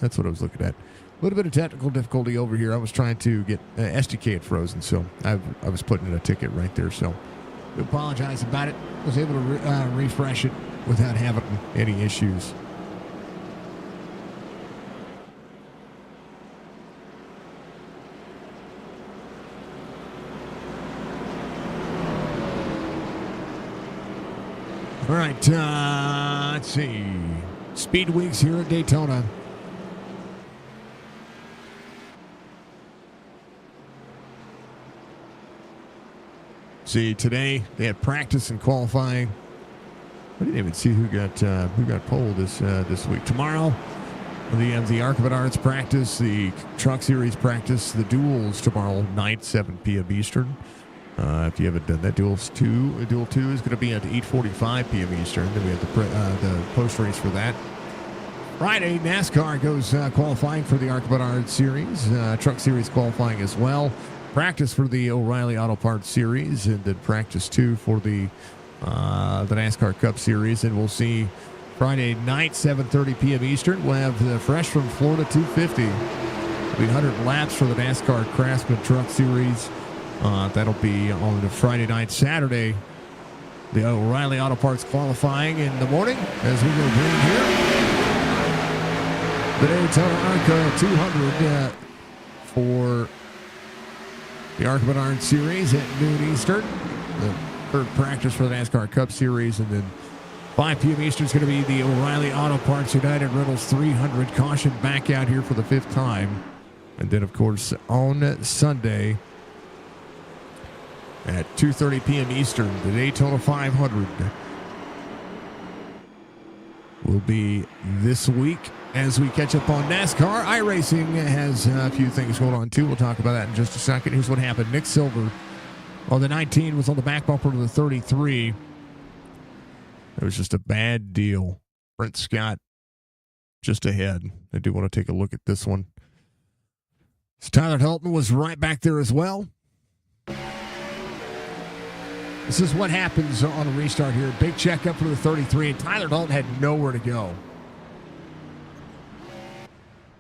looking at. A little bit of technical difficulty over here. I was trying to get SDK had frozen, so I was putting in a ticket right there. So we apologize about it. I was able to refresh it without having any issues. All right, let's see. Speed weeks here at Daytona. See, today they had practice and qualifying. I didn't even see who got pole this week. Tomorrow, we have the ARC of Arts practice, the Truck Series practice, the duels tomorrow night, 7 p.m. Eastern. If you haven't done that, Duel 2 is going to be at 8:45 p.m. Eastern. Then we have the post race for that. Friday, NASCAR goes qualifying for the ARC of Arts Series, Truck Series qualifying as well. Practice for the O'Reilly Auto Parts Series, and then practice 2 for the NASCAR Cup Series. And we'll see Friday night, 7:30 p.m. Eastern. We'll have the Fresh from Florida 250. It'll be 100 laps for the NASCAR Craftsman Truck Series. That'll be on the Friday night. Saturday, the O'Reilly Auto Parts qualifying in the morning as we go green here. The Daytona ARCA 200 for the ARC of Arts Series at noon Eastern. The third practice for the NASCAR Cup Series, and then 5 p.m. Eastern is going to be the O'Reilly Auto Parts United Rentals 300 caution back out here for the 5th time. And then, of course, on Sunday at 2:30 p.m. Eastern, the Daytona 500 will be this week as we catch up on NASCAR. iRacing has a few things going on, too. We'll talk about that in just a second. Here's what happened. Nick Silver on the 19 was on the back bumper of the 33. It was just a bad deal. Brent Scott just ahead. I do want to take a look at this one. So Tyler Helton was right back there as well. This is what happens on a restart here. Big checkup for the 33, and Tyler Dalton had nowhere to go.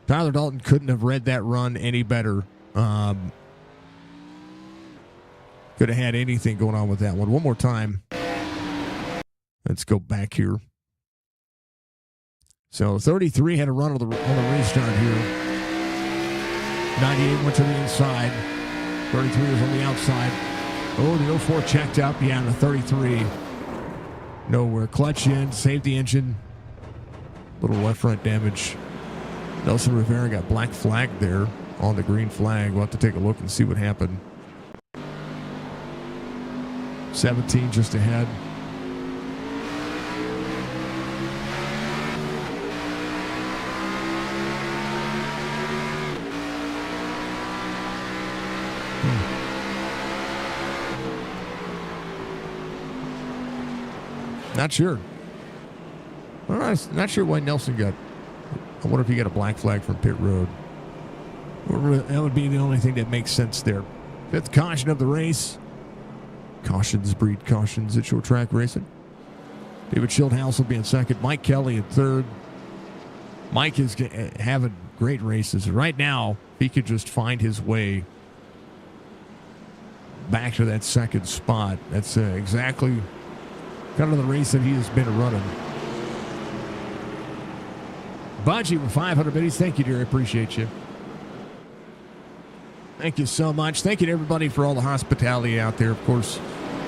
Tyler Dalton couldn't have read that run any better. Could have had anything going on with that one. One more time. Let's go back here. So 33 had a run on the restart here. 98 went to the inside. 33 was on the outside. Oh, the 04 checked up. Yeah, the 33. Nowhere. Clutch in, saved the engine. Little left front damage. Nelson Rivera got black flag there on the green flag. We'll have to take a look and see what happened. 17 just ahead. Not sure. All right, not sure why Nelson got I wonder if he got a black flag from pit road. That would be the only thing that makes sense there. 5th caution of the race. Cautions breed cautions at short track racing. David Schildhouse will be in 2nd. Mike Kelly in 3rd. Mike is having great races. Right now, if he could just find his way back to that 2nd spot. That's exactly kind of the race that he has been running. Budgie with 500 biddies. Thank you, dear. I appreciate you. Thank you so much. Thank you to everybody for all the hospitality out there. Of course,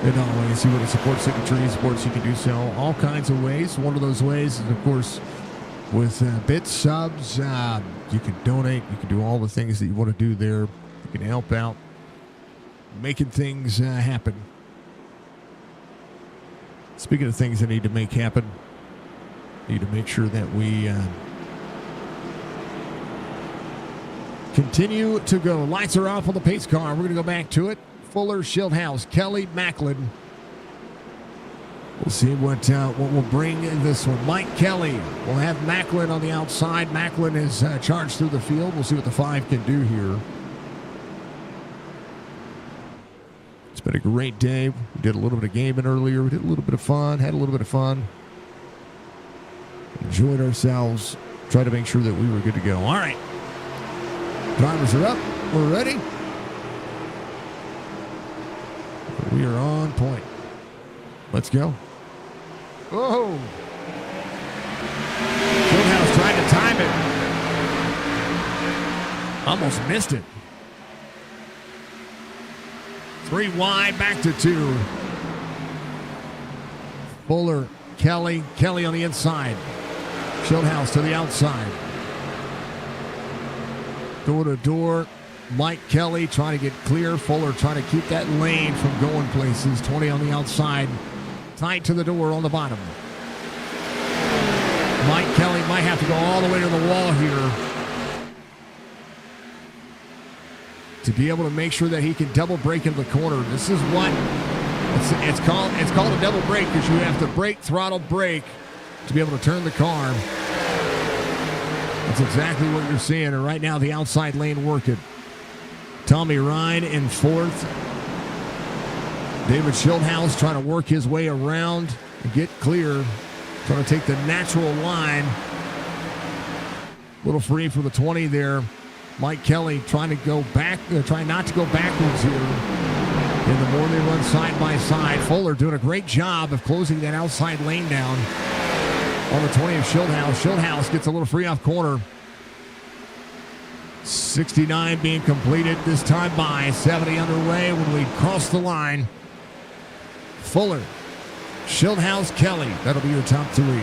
and always, you want to support Signature Esports, you can do so all kinds of ways. One of those ways is, of course, with bit subs. You can donate. You can do all the things that you want to do there. You can help out making things happen. Speaking of things that need to make happen, need to make sure that we continue to go. Lights are off on the pace car. We're going to go back to it. Fuller, Schildhouse, Kelly, Macklin. We'll see what will bring this one. Mike Kelly will have Macklin on the outside. Macklin is charged through the field. We'll see what the 5 can do here. It's been a great day. We did a little bit of gaming earlier. We did a little bit of fun. Had a little bit of fun. Enjoyed ourselves. Tried to make sure that we were good to go. All right. Drivers are up. We're ready. We are on point. Let's go. Whoa. Schildhouse trying to time it. Almost missed it. 3 wide, back to 2. Fuller, Kelly. Kelly on the inside. Schildhouse to the outside. Door to door. Mike Kelly trying to get clear. Fuller trying to keep that lane from going places. 20 on the outside. Tight to the door on the bottom. Mike Kelly might have to go all the way to the wall here to be able to make sure that he can double brake into the corner. This is what it's called a double brake, because you have to brake, throttle, brake to be able to turn the car. That's exactly what you're seeing. And right now, the outside lane working. Tommy Ryan in 4th. David Schildhouse trying to work his way around and get clear. Trying to take the natural line. A little free for the 20 there. Mike Kelly trying to go back, trying not to go backwards here. In the more they run side by side. Fuller doing a great job of closing that outside lane down on the 20 of Schildhouse. Schildhouse gets a little free off corner. 69 being completed this time by 70 underway when we cross the line. Fuller, Schildhouse, Kelly. That'll be your top 3.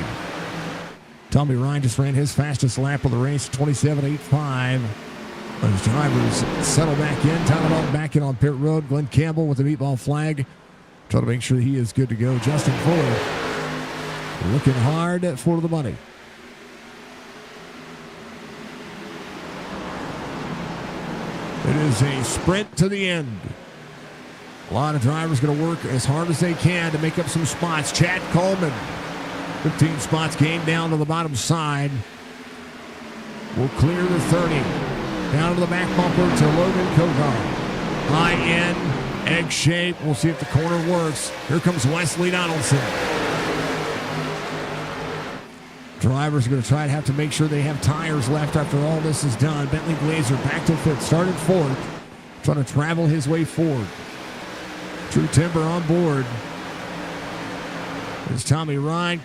Tommy Ryan just ran his fastest lap of the race, 27.85. As drivers settle back in, Tyler Dalton back in on pit road. Glenn Campbell with the meatball flag, trying to make sure he is good to go. Justin Fuller looking hard for the money. It is a sprint to the end. A lot of drivers going to work as hard as they can to make up some spots. Chad Coleman, 15 spots gained down to the bottom side. Will clear the 30. Down to the back bumper to Logan Kogar. High end, egg shape. We'll see if the corner works. Here comes Wesley Donaldson. Drivers are going to try to have to make sure they have tires left after all this is done. Bentley Glazer back to 5th, started 4th, trying to travel his way forward. True Timber on board. There's Tommy Ryan,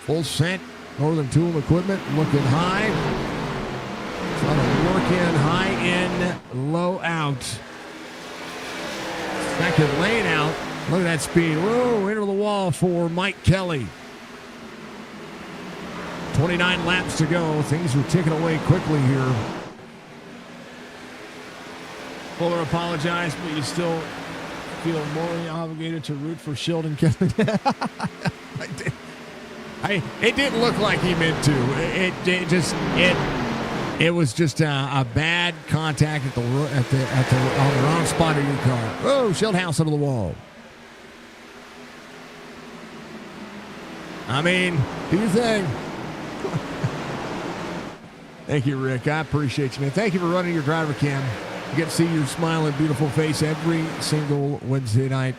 full set. Northern Tool Equipment looking high. Trying to work in, high in, low out. Second lane out. Look at that speed. Whoa, into the wall for Mike Kelly. 29 laps to go. Things are ticking away quickly here. Fuller apologized, but you still feel morally obligated to root for Sheldon Kelly. It didn't look like he meant to. It was just a bad contact at the on the wrong spot of your car. Oh, Schildhouse into the wall. I mean, do you think? Thank you, Rick. I appreciate you, man. Thank you for running your driver cam. You get to see your smiling, beautiful face every single Wednesday night.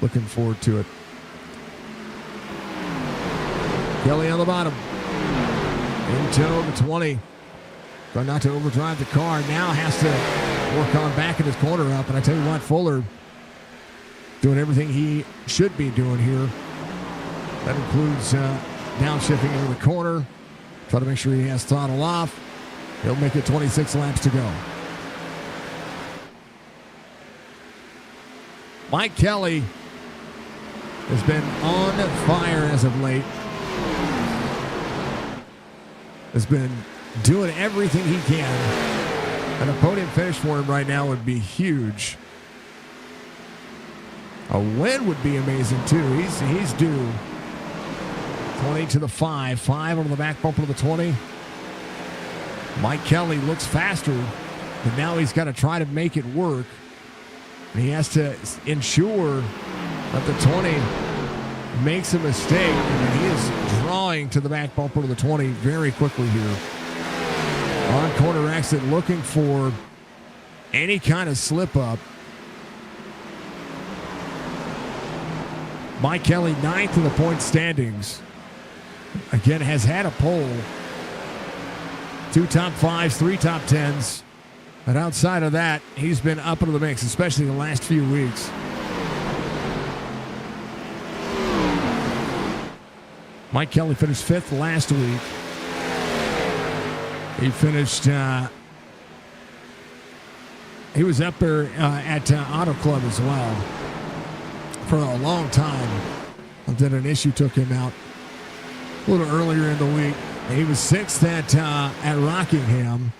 Looking forward to it. Kelly on the bottom. In tow, the 20. Trying not to overdrive the car. Now has to work on backing his corner up. And I tell you what, Fuller doing everything he should be doing here. That includes downshifting over the corner. Try to make sure he has throttle off. He'll make it 26 laps to go. Mike Kelly has been on fire as of late. Has been doing everything he can. And a podium finish for him right now would be huge. A win would be amazing too. He's due. 20 to the 5. 5 on the back bumper of the 20. Mike Kelly looks faster, but now he's got to try to make it work. And he has to ensure that the 20 makes a mistake. And he is drawing to the back bumper of the 20 very quickly here. On corner exit, looking for any kind of slip up. Mike Kelly, 9th in the point standings. Again, has had a pole. 2 top 5s, 3 top 10s. But outside of that, he's been up into the mix, especially the last few weeks. Mike Kelly finished 5th last week. He finished, he was up there at Auto Club as well for a long time. And then an issue took him out a little earlier in the week. He was 6th at Rockingham.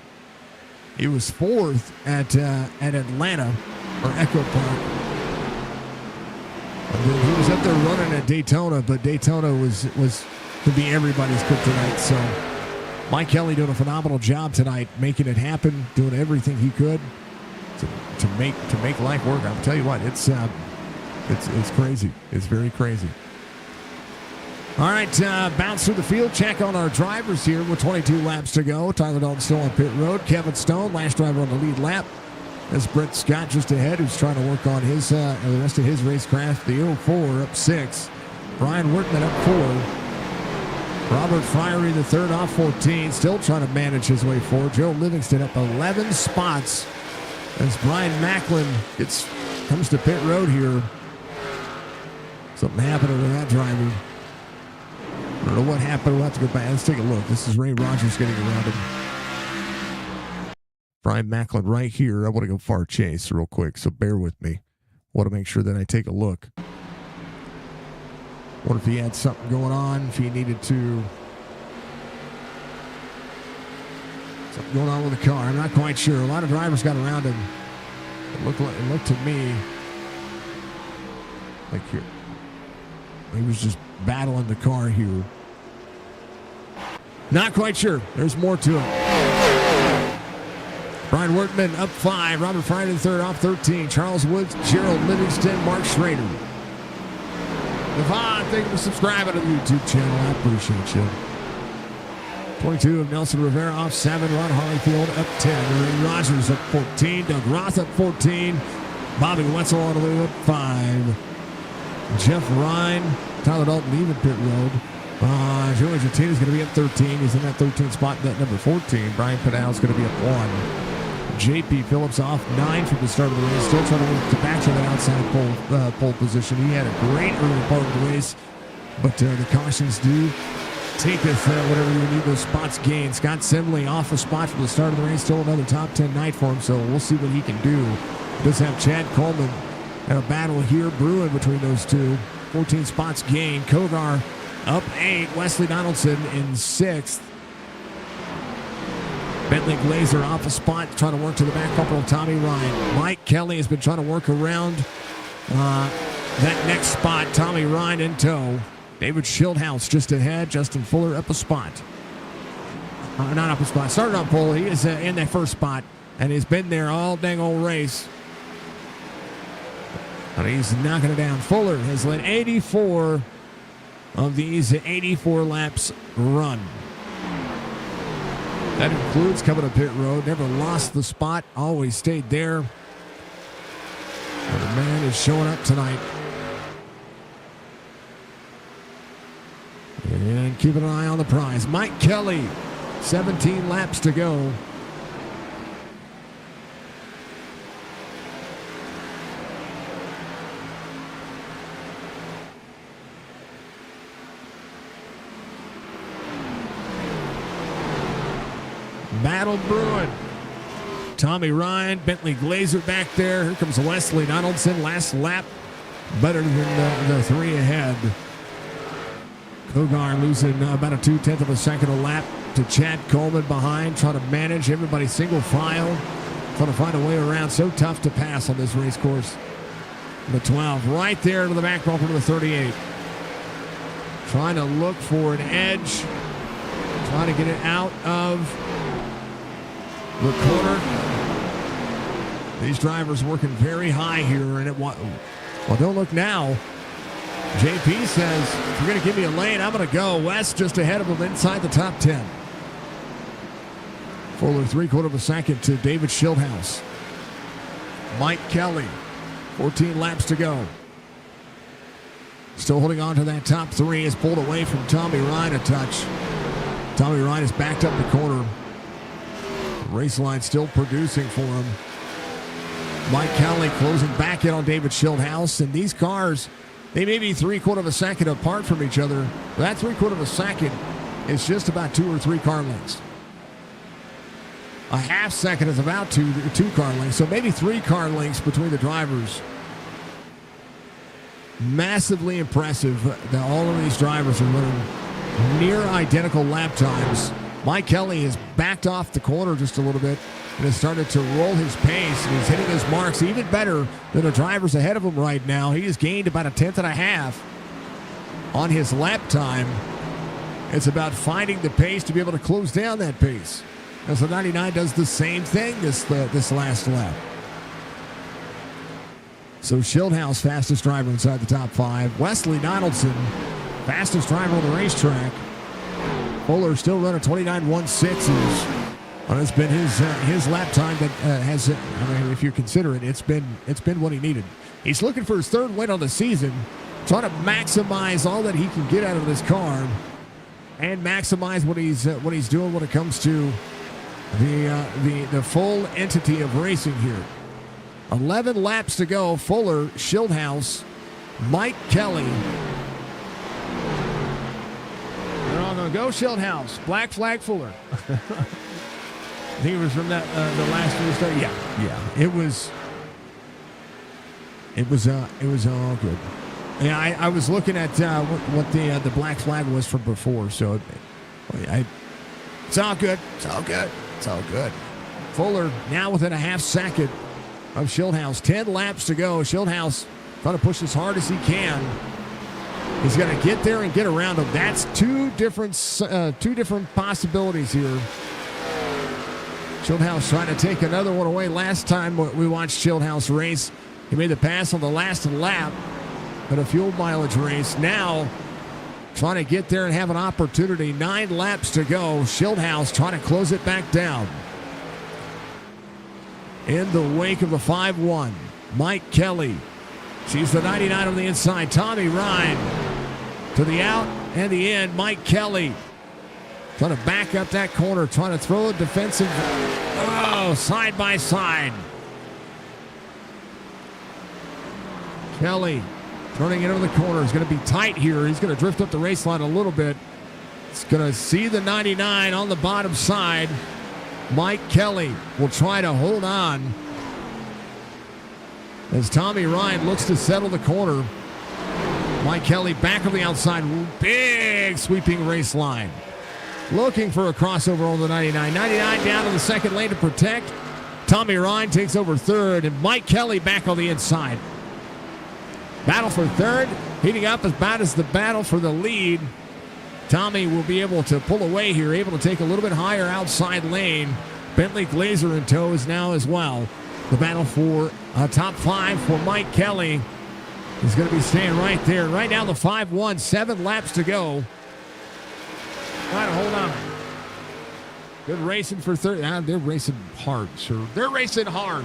He was 4th at Atlanta, or Echo Park. And then he was up there running at Daytona, but Daytona was to be everybody's kryptonite. So Mike Kelly doing a phenomenal job tonight, making it happen, doing everything he could to make life work. I'll tell you what, it's crazy. It's very crazy. All right, bounce through the field. Check on our drivers here with 22 laps to go. Tyler Dalton still on pit road. Kevin Stone, last driver on the lead lap. That's Brett Scott just ahead, who's trying to work on his the rest of his racecraft. The 04 up 6. Brian Workman up 4. Robert Friery, the 3rd, off 14. Still trying to manage his way forward. Joe Livingston up 11 spots as Brian Macklin comes to pit road here. Something happened with that driver. I don't know what happened. We'll have to go back. Let's take a look. This is Ray Rogers getting around him. Brian Macklin right here. I want to go far chase real quick, so bear with me. I want to make sure that I take a look. What if he had something going on? If he needed to... Something going on with the car. I'm not quite sure. A lot of drivers got around him. It looked to me like here. He was just battling the car here. Not quite sure. There's more to it. Brian Workman up 5. Robert Friday, 3rd, off 13. Charles Woods, Gerald Livingston, Mark Schrader. Devon, thank you for subscribing to the YouTube channel. I appreciate you. 22 of Nelson Rivera off 7. Ron Hollyfield up 10. Ray Rogers up 14. Doug Roth up 14. Bobby Wetzel on the way up 5. Jeff Ryan, Tyler Dalton leaving pit road. Joey Gentini is going to be at 13. He's in that 13 spot. That number 14. Brian Padal is going to be at 1. J.P. Phillips off 9 from the start of the race. Still trying to work to back to that outside pole position. He had a great early part of the race, but the cautions do take us whatever you need those spots gained. Scott Simley off a spot from the start of the race. Still another top 10 night for him, so we'll see what he can do. Does have Chad Coleman and a battle here brewing between those two. 14 spots gained. Kogar up 8. Wesley Donaldson in 6th. Bentley Glazer off a spot, trying to work to the back bumper of Tommy Ryan. Mike Kelly has been trying to work around that next spot. Tommy Ryan in tow. David Schildhouse just ahead. Justin Fuller up a spot. Not up a spot. Started on pole. He is in that first spot, and he's been there all dang old race. And he's knocking it down. Fuller has led 84 of these 84 laps run. That includes coming to pit road. Never lost the spot. Always stayed there. But the man is showing up tonight. And keeping an eye on the prize. Mike Kelly, 17 laps to go. Battle brewing. Tommy Ryan, Bentley Glazer back there. Here comes Wesley Donaldson. Last lap. Better than the three ahead. Kogar losing about a 0.2 of a second a lap to Chad Coleman behind. Trying to manage everybody single file. Trying to find a way around. So tough to pass on this race course. The 12 right there to the back bumper to the 38. Trying to look for an edge. Trying to get it out of the corner. These drivers working very high here. And well, don't look now. JP says, if you're going to give me a lane, I'm going to go. West just ahead of him inside the top 10. Fuller 3/4 of a second to David Schildhouse. Mike Kelly, 14 laps to go. Still holding on to that top three. Is pulled away from Tommy Ryan a touch. Tommy Ryan is backed up the corner. Race line still producing for him. Mike Kelly closing back in on David Schildhouse. And these cars, they may be 3/4 of a second apart from each other. That 3/4 of a second is just about 2 or 3 car lengths. A half second is about two car lengths. So maybe 3 car lengths between the drivers. Massively impressive that all of these drivers are running near identical lap times. Mike Kelly has backed off the corner just a little bit and has started to roll his pace, and he's hitting his marks even better than the drivers ahead of him right now. He has gained about a 1/10.5 on his lap time. It's about finding the pace to be able to close down that pace. And so 99 does the same thing this last lap. So Schildhouse, fastest driver inside the top 5. Wesley Donaldson, fastest driver on the racetrack. Fuller still running 29.16s. Well, it's been his lap time that has. I mean, if you consider it, it's been what he needed. He's looking for his 3rd win on the season, trying to maximize all that he can get out of this car, and maximize what he's doing when it comes to the full entity of racing here. 11 laps to go. Fuller, Schildhouse, Mike Kelly. They're all going to go Schildhouse. Black flag Fuller. I think it was from that the last restart. Yeah. It was all good. Yeah, I was looking at what the black flag was from before. So it's all good. It's all good. It's all good. Fuller now within a half second of Schildhouse. 10 laps to go. Schildhouse trying to push as hard as he can. He's going to get there and get around him. That's two different possibilities here. Schildhouse trying to take another one away. Last time we watched Schildhouse race, he made the pass on the last lap at a fuel mileage race. Now trying to get there and have an opportunity. 9 laps to go. Schildhouse trying to close it back down. In the wake of the 5-1, Mike Kelly. She's the 99 on the inside. Tommy Ryan to the out and the in. Mike Kelly trying to back up that corner, trying to throw a defensive. Oh, side by side. Kelly turning into the corner. Is going to be tight here. He's going to drift up the race line a little bit. He's going to see the 99 on the bottom side. Mike Kelly will try to hold on as Tommy Ryan looks to settle the corner. Mike Kelly back on the outside. Big sweeping race line. Looking for a crossover on the 99. 99 down to the second lane to protect. Tommy Ryan takes over third, and Mike Kelly back on the inside. Battle for third. Heating up about as the battle for the lead. Tommy will be able to pull away here, able to take a little bit higher outside lane. Bentley Glazer in tow is now as well. The battle for top 5 for Mike Kelly is going to be staying right there. Right now the 5-1, 7 laps to go. Trying to hold on. Good racing for third. They're racing hard, sir. They're racing hard.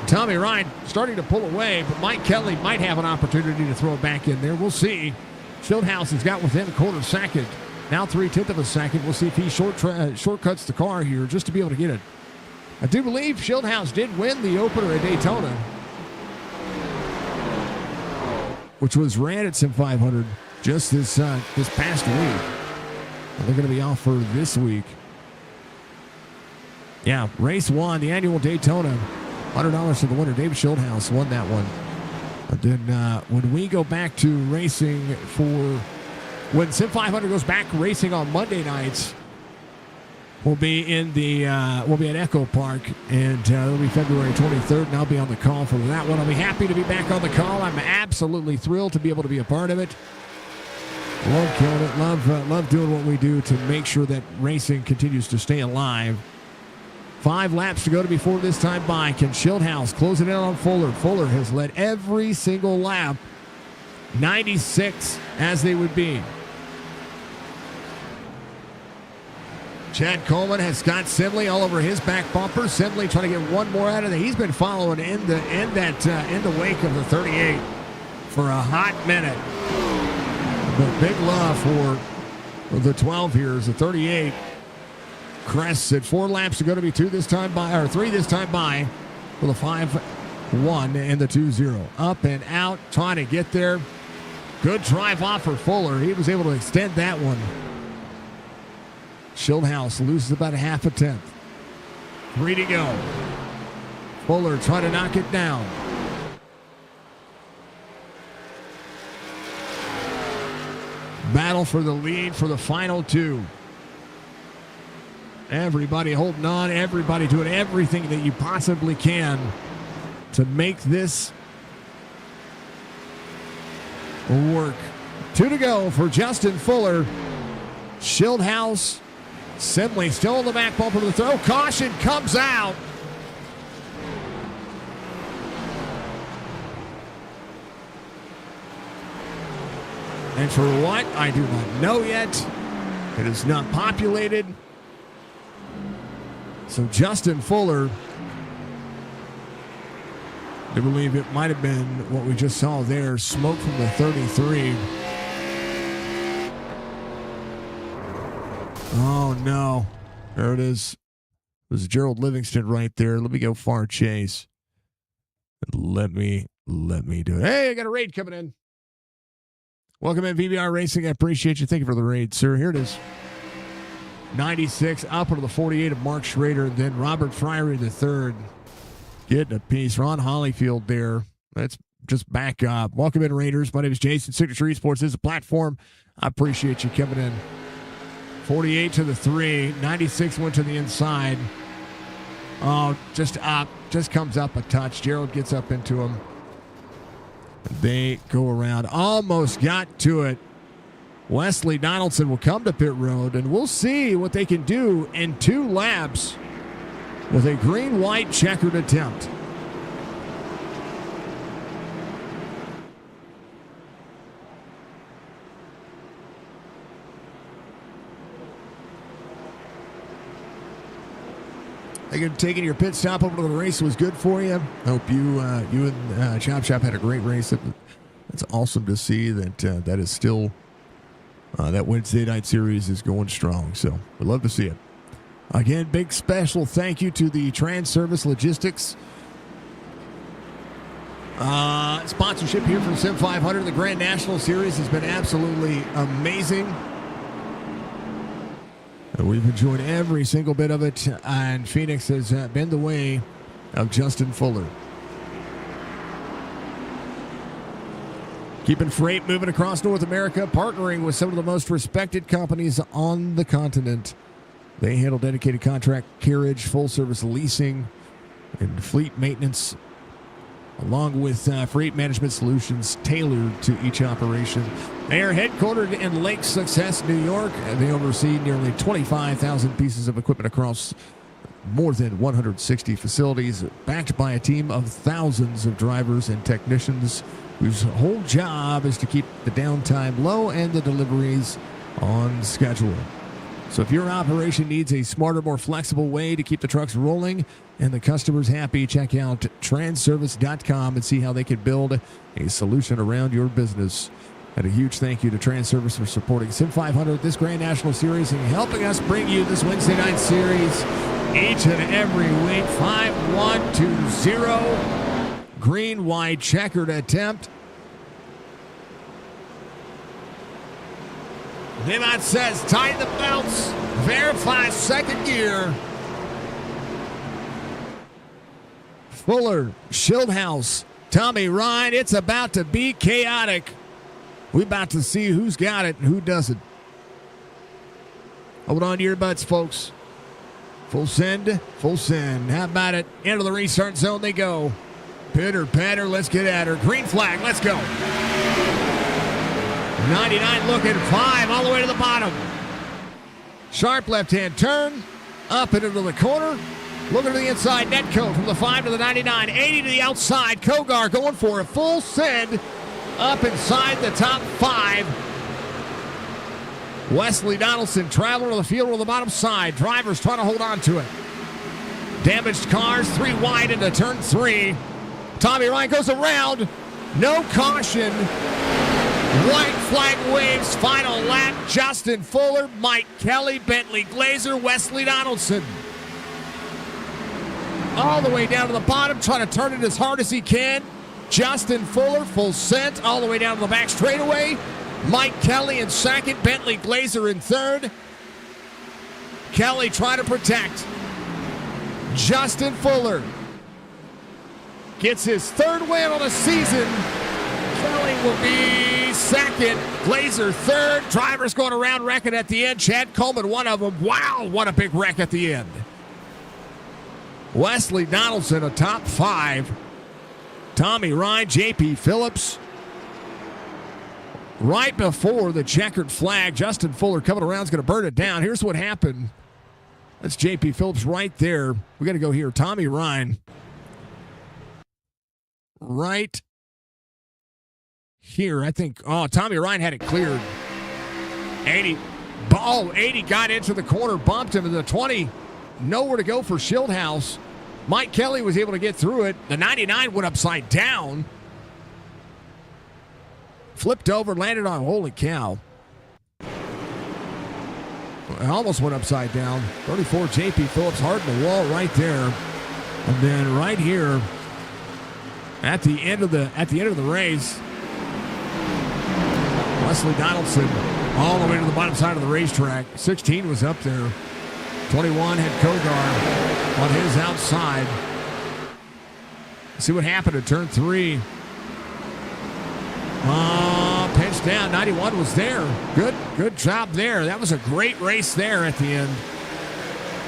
Tommy Ryan starting to pull away, but Mike Kelly might have an opportunity to throw it back in there. We'll see. Fieldhouse has got within a quarter second. Now 3/10 of a second. We'll see if he shortcuts the car here just to be able to get it. I do believe Fieldhouse did win the opener at Daytona, which was ran at Sim500 just this past week. They're going to be off for this week. Yeah, race one, the annual Daytona. $100 to the winner. David Schildhouse won that one. And then when we go back to racing when Sim500 goes back racing on Monday nights, we'll be at Echo Park, and it'll be February 23rd, and I'll be on the call for that one. I'll be happy to be back on the call. I'm absolutely thrilled to be able to be a part of it. Love killing it. Love doing what we do to make sure that racing continues to stay alive. 5 laps to go to before this time by. Can Schildhouse close it in on Fuller? Fuller has led every single lap. 96 as they would be. Chad Coleman has Scott Simley all over his back bumper. Simley trying to get one more out of it. He's been following in the wake of the 38 for a hot minute. But big love for the 12 here is the 38. Crests at 4 laps to go to be 3 this time by for the 5-1 and the 2-0. Up and out, trying to get there. Good drive off for Fuller. He was able to extend that one. Schildhouse loses about a half a tenth. 3 to go. Fuller trying to knock it down. Battle for the lead for the final 2. Everybody holding on. Everybody doing everything that you possibly can to make this work. 2 to go for Justin Fuller. Schildhouse. Simley still on the back bumper to the throw. Caution comes out. And for what? I do not know yet. It is not populated. So Justin Fuller, I believe it might have been what we just saw there, smoke from the 33. Oh, no. There it is. It was Gerald Livingston right there. Let me go far chase. Let me do it. Hey, I got a raid coming in. Welcome in, VBR Racing. I appreciate you. Thank you for the raid, sir. Here it is. 96 up into the 48 of Mark Schrader. Then Robert Fryery III getting a piece. Ron Hollyfield there. Let's just back up. Welcome in, Raiders. My name is Jason. Signature Esports is a platform. I appreciate you coming in. 48 to the 3. 96 went to the inside. Oh, just up. Just comes up a touch. Gerald gets up into him. They go around. Almost got to it. Wesley Donaldson will come to pit road, and we'll see what they can do in 2 laps with a green-white checkered attempt. Taking your pit stop over to the race was good for you. I hope you and Chop Shop had a great race. It's awesome to see that that is still that Wednesday night series is going strong. So we'd love to see it. Again, big special thank you to the Transervice Logistics sponsorship here from Sim500. The Grand National Series has been absolutely amazing. We've enjoyed every single bit of it, and Phoenix has been the way of Justin Fuller. Keeping freight moving across North America, partnering with some of the most respected companies on the continent. They handle dedicated contract carriage, full-service leasing, and fleet maintenance, along with freight management solutions tailored to each operation. They are headquartered in Lake Success, New York, and they oversee nearly 25,000 pieces of equipment across more than 160 facilities, backed by a team of thousands of drivers and technicians whose whole job is to keep the downtime low and the deliveries on schedule. So if your operation needs a smarter, more flexible way to keep the trucks rolling and the customers happy, check out Transervice.com and see how they can build a solution around your business. And a huge thank you to Transervice for supporting Sim500, this Grand National Series, and helping us bring you this Wednesday night series each and every week. 5-1-2-0. Green, white, checkered attempt. Nimot says, tighten the belts. Verify second gear. Fuller, Schildhaus, Tommy Ryan. It's about to be chaotic. We're about to see who's got it and who doesn't. Hold on to your butts, folks. Full send, full send. How about it? Into the restart zone they go. Pitter, patter, let's get at her. Green flag, let's go. 99 looking, 5 all the way to the bottom. Sharp left-hand turn, up and into the corner. Looking to the inside, Netco from the 5 to the 99, 80 to the outside. Kogar going for a full send. Up inside the top 5. Wesley Donaldson traveling to the field on the bottom side. Drivers trying to hold on to it. Damaged cars, 3 wide into turn 3. Tommy Ryan goes around. No caution. White flag waves. Final lap. Justin Fuller, Mike Kelly, Bentley Glazer, Wesley Donaldson. All the way down to the bottom, trying to turn it as hard as he can. Justin Fuller, full sent, all the way down to the back straightaway. Mike Kelly in second, Bentley Glazer in third. Kelly trying to protect. Justin Fuller gets his 3rd win on the season. Kelly will be second, Glazer 3rd. Drivers going around wrecking at the end. Chad Coleman, one of them. Wow, what a big wreck at the end. Wesley Donaldson, a top 5. Tommy Ryan, J.P. Phillips. Right before the checkered flag, Justin Fuller coming around is going to burn it down. Here's what happened. That's J.P. Phillips right there. We got to go here. Tommy Ryan. Right here, I think. Oh, Tommy Ryan had it cleared. 80 got into the corner, bumped him to the 20. Nowhere to go for Schildhaus. Mike Kelly was able to get through it. The 99 went upside down. Flipped over, landed on, holy cow. It almost went upside down. 34, J.P. Phillips, hard in the wall right there. And then right here, at the end of the race, Wesley Donaldson all the way to the bottom side of the racetrack. 16 was up there. 21 had Kogar on his outside. See what happened at turn 3. Pinched down. 91 was there. Good job there. That was a great race there at the end.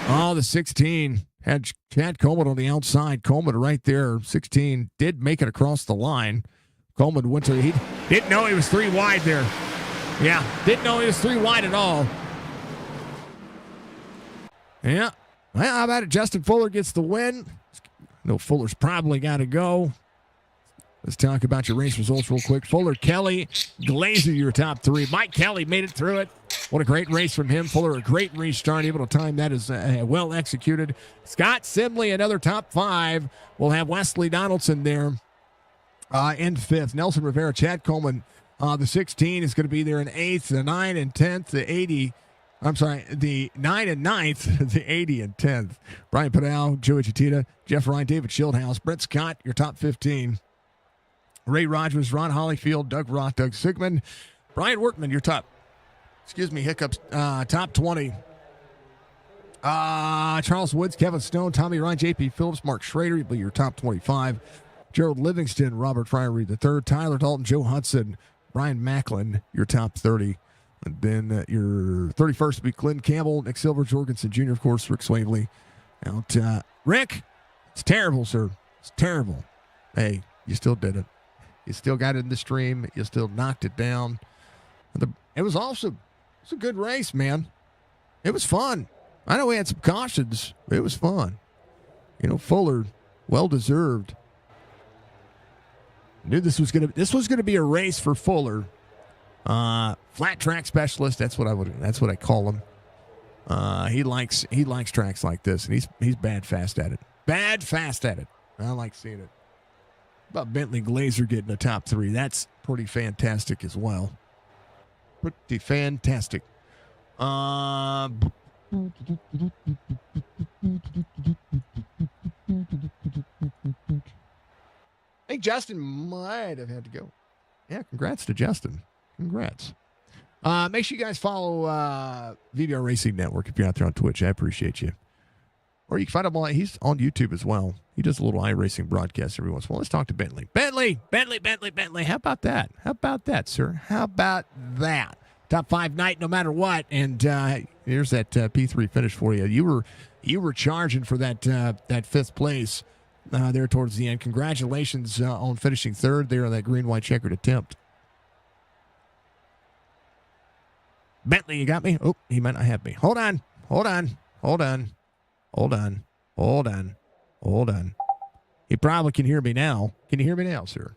Oh, the 16 had Chad Coleman on the outside. Coleman right there. 16 did make it across the line. Coleman went to, he didn't know he was 3 wide there. Yeah, didn't know he was 3 wide at all. Yeah. Well, how about it? Justin Fuller gets the win. No, Fuller's probably got to go. Let's talk about your race results real quick. Fuller, Kelly, Glazer, your top 3. Mike Kelly made it through it. What a great race from him. Fuller, a great restart, able to time that is well executed. Scott Simley, another top 5. We'll have Wesley Donaldson there in 5th. Nelson Rivera, Chad Coleman, the 16 is going to be there in 8th. The 9 and 10th, the 80. I'm sorry, the 9 and 9th, the 80 and 10th. Brian Padal, Joey Chitita, Jeff Ryan, David Schildhaus, Brett Scott, your top 15. Ray Rogers, Ron Hollyfield, Doug Roth, Doug Sigmund, Brian Workman, your top 20. Charles Woods, Kevin Stone, Tommy Ryan, J.P. Phillips, Mark Schrader, you'll be your top 25. Gerald Livingston, Robert Fryery III, Tyler Dalton, Joe Hudson, Brian Macklin, your top 30. And then your 31st will be Glenn Campbell, Nick Silver, Jorgensen Jr., of course, Rick Swavely. Out, Rick, it's terrible, sir. It's terrible. Hey, you still did it. You still got it in the stream. You still knocked it down. It was awesome. It's a good race, man. It was fun. I know we had some cautions. But it was fun. You know, Fuller, well-deserved. Knew this was gonna be a race for Fuller. Flat track specialist. That's what I call him. He likes tracks like this, and he's bad fast at it. Bad fast at it. I like seeing it. About Bentley Glazer getting the top 3. That's pretty fantastic as well. Pretty fantastic. I think Justin might have had to go. Yeah, congrats to Justin. Congrats. Make sure you guys follow VBR Racing Network if you're out there on Twitch. I appreciate you. Or you can find him he's on YouTube as well. He does a little iRacing broadcast every once in a while. Let's talk to Bentley. Bentley. How about that? How about that, sir? How about that? Top 5 night no matter what. And here's that P3 finish for you. You were charging for that 5th place there towards the end. Congratulations on finishing 3rd there on that green-white checkered attempt. Bentley, you got me? Oh, he might not have me. Hold on. He probably can hear me now. Can you hear me now, sir?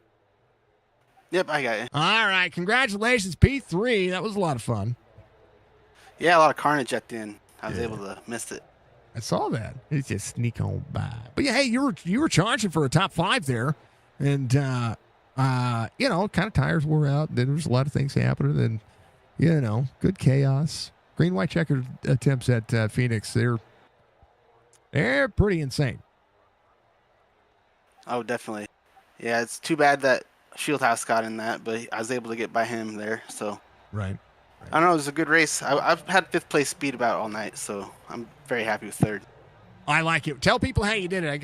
Yep, I got you. All right. Congratulations, P3. That was a lot of fun. Yeah, a lot of carnage at the end. I was able to miss it. I saw that. It's just sneak on by. But yeah, hey, you were charging for a top 5 there. And, kind of tires wore out. Then there was a lot of things happening. And, good chaos. Green, white checkered attempts at Phoenix. They're pretty insane. Oh, definitely. Yeah, it's too bad that Shieldhouse got in that, but I was able to get by him there. So Right. I don't know. It was a good race. I've had 5th place speed about all night, so I'm very happy with 3rd. I like it. Tell people how you did it.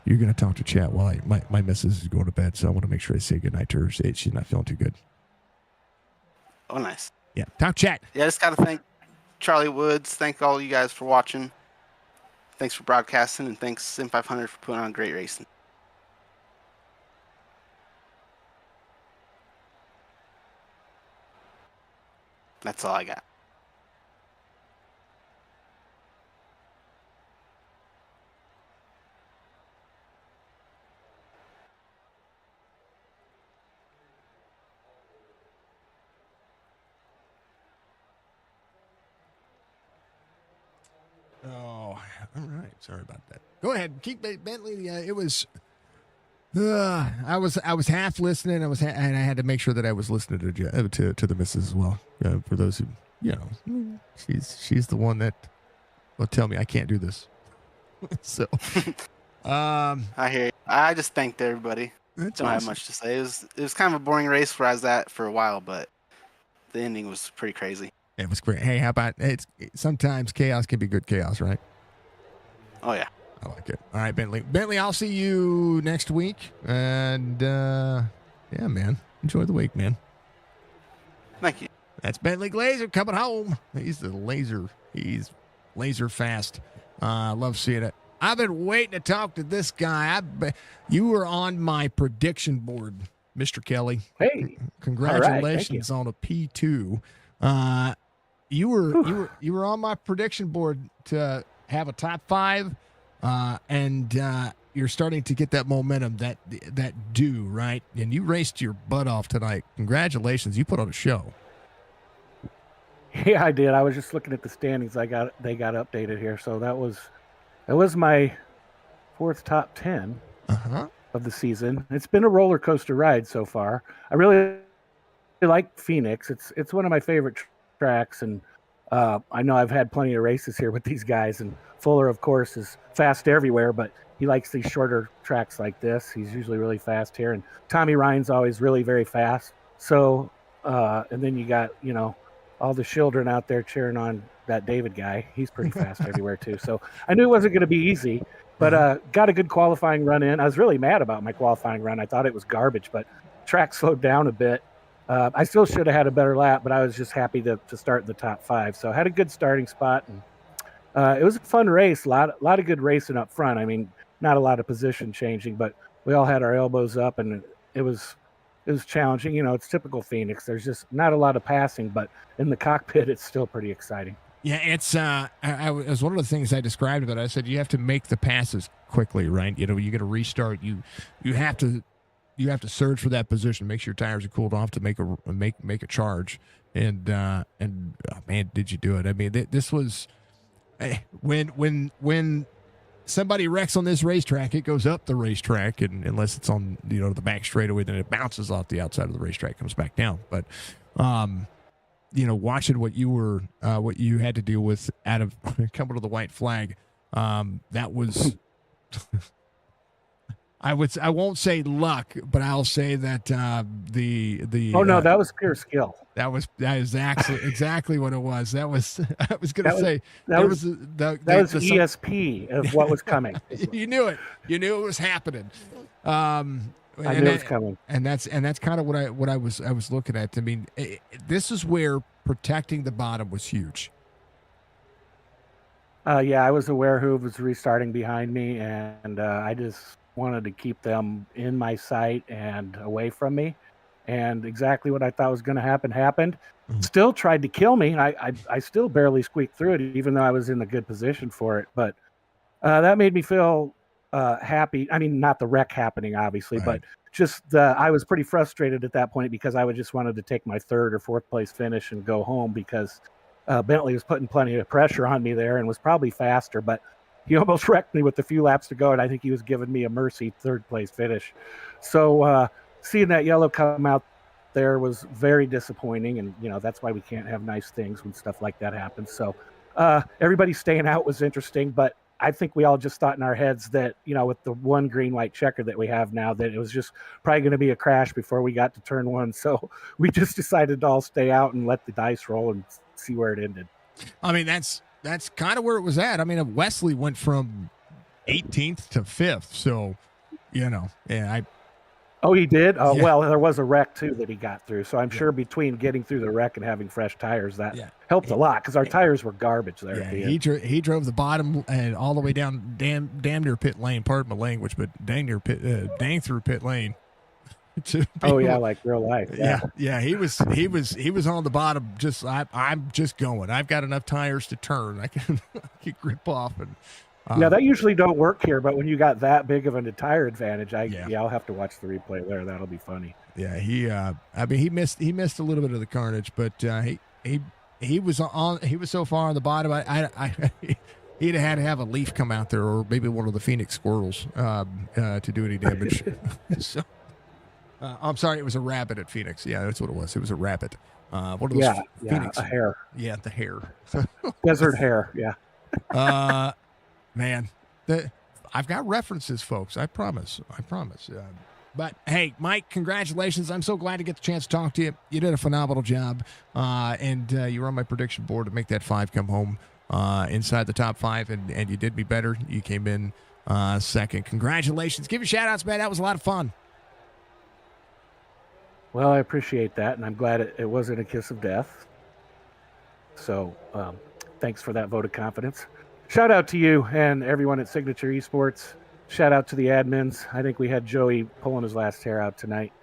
You're going to talk to chat while my missus is going to bed, so I want to make sure I say goodnight to her. She's not feeling too good. Oh, nice. Yeah, talk chat. Yeah, I just got to thank Charlie Woods. Thank all you guys for watching. Thanks for broadcasting, and thanks Sim500 for putting on great racing. That's all I got. Oh, all right. Sorry about that. Go ahead. Keep Bentley. It was. I was half listening. And I had to make sure that I was listening to the missus as well. For those who she's the one that will tell me I can't do this. So, I hear you. I just thanked everybody. That's Don't have awesome. much to say. It was kind of a boring race where I was at for a while, but the ending was pretty crazy. It was great. Hey, how about sometimes chaos can be good chaos, right? Oh yeah. I like it. All right, Bentley. Bentley, I'll see you next week. And yeah, man, enjoy the week, man. Thank you. That's Bentley Glazer coming home. He's laser fast. I love seeing it. I've been waiting to talk to this guy. You were on my prediction board, Mr. Kelly. Hey, congratulations all right, on a P2. You were on my prediction board to have a top 5, and you're starting to get that momentum, that due, right? And you raced your butt off tonight. Congratulations, you put on a show. Yeah, I did. I was just looking at the standings. They got updated here, so that was my 4th top 10 of the season. It's been a roller coaster ride so far. I really like Phoenix. It's one of my favorite tracks, and I know I've had plenty of races here with these guys. And Fuller, of course, is fast everywhere, but he likes these shorter tracks like this. He's usually really fast here, and Tommy Ryan's always really very fast. So, and then you got all the children out there cheering on that David guy. He's pretty fast everywhere too. So I knew it wasn't going to be easy, but got a good qualifying run in. I was really mad about my qualifying run. I thought it was garbage, but track slowed down a bit. I still should have had a better lap, but I was just happy to start in the top 5. So I had a good starting spot, and it was a fun race. A lot of good racing up front. I mean, not a lot of position changing, but we all had our elbows up, and it was challenging. It's typical Phoenix. There's just not a lot of passing, but in the cockpit, it's still pretty exciting. Yeah, it's it was one of the things I described about it. I said you have to make the passes quickly, right? You got to restart. You have to you have to surge for that position, make sure your tires are cooled off to make a charge. And oh, man, did you do it? I mean, this was when somebody wrecks on this racetrack, it goes up the racetrack, and unless it's on the back straightaway, then it bounces off the outside of the racetrack, comes back down. But watching what you had to deal with out of coming to the white flag, that was. I won't say luck, but I'll say that the Oh no, that was pure skill. that is exactly what it was. That was I was going to say that was ESP of what was coming. You knew it. You knew it was happening. I knew it was coming. And that's kind of what I was looking at. I mean, this is where protecting the bottom was huge. Yeah, I was aware who was restarting behind me, and I just wanted to keep them in my sight and away from me. And exactly what I thought was going to happen happened. Mm-hmm. Still tried to kill me. I still barely squeaked through it, even though I was in a good position for it. But that made me feel happy. I mean, not the wreck happening, obviously, right. but just I was pretty frustrated at that point because I would just wanted to take my 3rd or 4th place finish and go home because Bentley was putting plenty of pressure on me there and was probably faster, but he almost wrecked me with a few laps to go, and I think he was giving me a mercy 3rd place finish. So seeing that yellow come out there was very disappointing, and that's why we can't have nice things when stuff like that happens. So everybody staying out was interesting, but I think we all just thought in our heads that with the one green-white checker that we have now, that it was just probably going to be a crash before we got to turn 1. So we just decided to all stay out and let the dice roll and see where it ended. I mean, that's kind of where it was at. I mean, Wesley went from 18th to 5th, so yeah. Oh, he did? Oh, yeah. Well, there was a wreck, too, that he got through. So I'm sure between getting through the wreck and having fresh tires, that helped a lot because our tires were garbage there. Yeah, he drove the bottom and all the way down damn near pit lane. Pardon my language, but dang through pit lane. Like real life. Yeah. He was on the bottom. I'm just going. I've got enough tires to turn. I can grip off and. That usually don't work here, but when you got that big of a tire advantage, I'll have to watch the replay there. That'll be funny. Yeah, he missed a little bit of the carnage, but he was so far on the bottom. He'd have had to have a leaf come out there, or maybe one of the Phoenix squirrels to do any damage. So, I'm sorry, it was a rabbit at Phoenix. Yeah, that's what it was. It was a rabbit. One of those Phoenix. A hare. Yeah, the hare. Desert hare. Yeah. Man, I've got references, folks. I promise. But hey, Mike, congratulations. I'm so glad to get the chance to talk to you. You did a phenomenal job, and you were on my prediction board to make that 5 come home inside the top 5, and you did me better. You came in second. Congratulations. Give your shout-outs, man. That was a lot of fun. Well, I appreciate that, and I'm glad it wasn't a kiss of death. So thanks for that vote of confidence. Shout out to you and everyone at Signature Esports. Shout out to the admins. I think we had Joey pulling his last hair out tonight.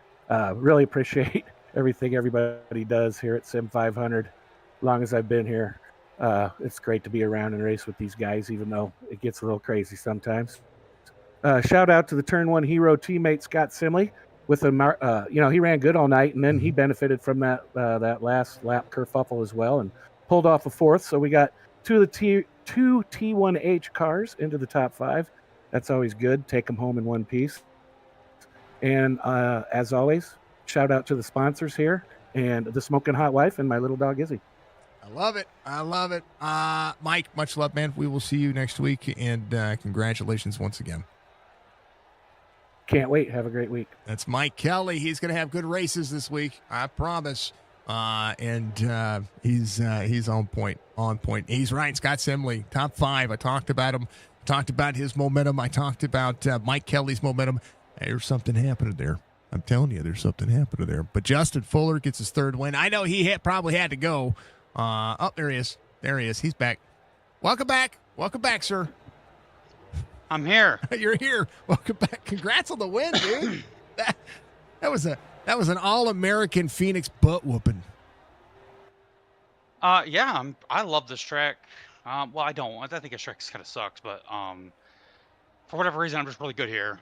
Really appreciate everything everybody does here at Sim500. As long as I've been here, it's great to be around and race with these guys, even though it gets a little crazy sometimes. Shout out to the Turn 1 hero teammate, Scott Simley. With a, he ran good all night, and then he benefited from that last lap kerfuffle as well and pulled off a 4th. So we got two T1H cars into the top 5. That's always good. Take them home in one piece. And as always, shout out to the sponsors here and the Smoking Hot Wife and my little dog Izzy. I love it. Mike, much love, man. We will see you next week, and congratulations once again. Can't wait. Have a great week. That's Mike Kelly. He's going to have good races this week, I promise. And he's on point. He's right. Scott Simley, top 5. I talked about him. Talked about his momentum. I talked about Mike Kelly's momentum. There's something happening there. I'm telling you, there's something happening there. But Justin Fuller gets his 3rd win. I know he probably had to go. There he is. He's back. Welcome back, sir. I'm here. You're here. Welcome back. Congrats on the win, dude. that was an all-American Phoenix butt whooping. Yeah, I love this track. Well, I don't. I think this track kind of sucks, but for whatever reason, I'm just really good here.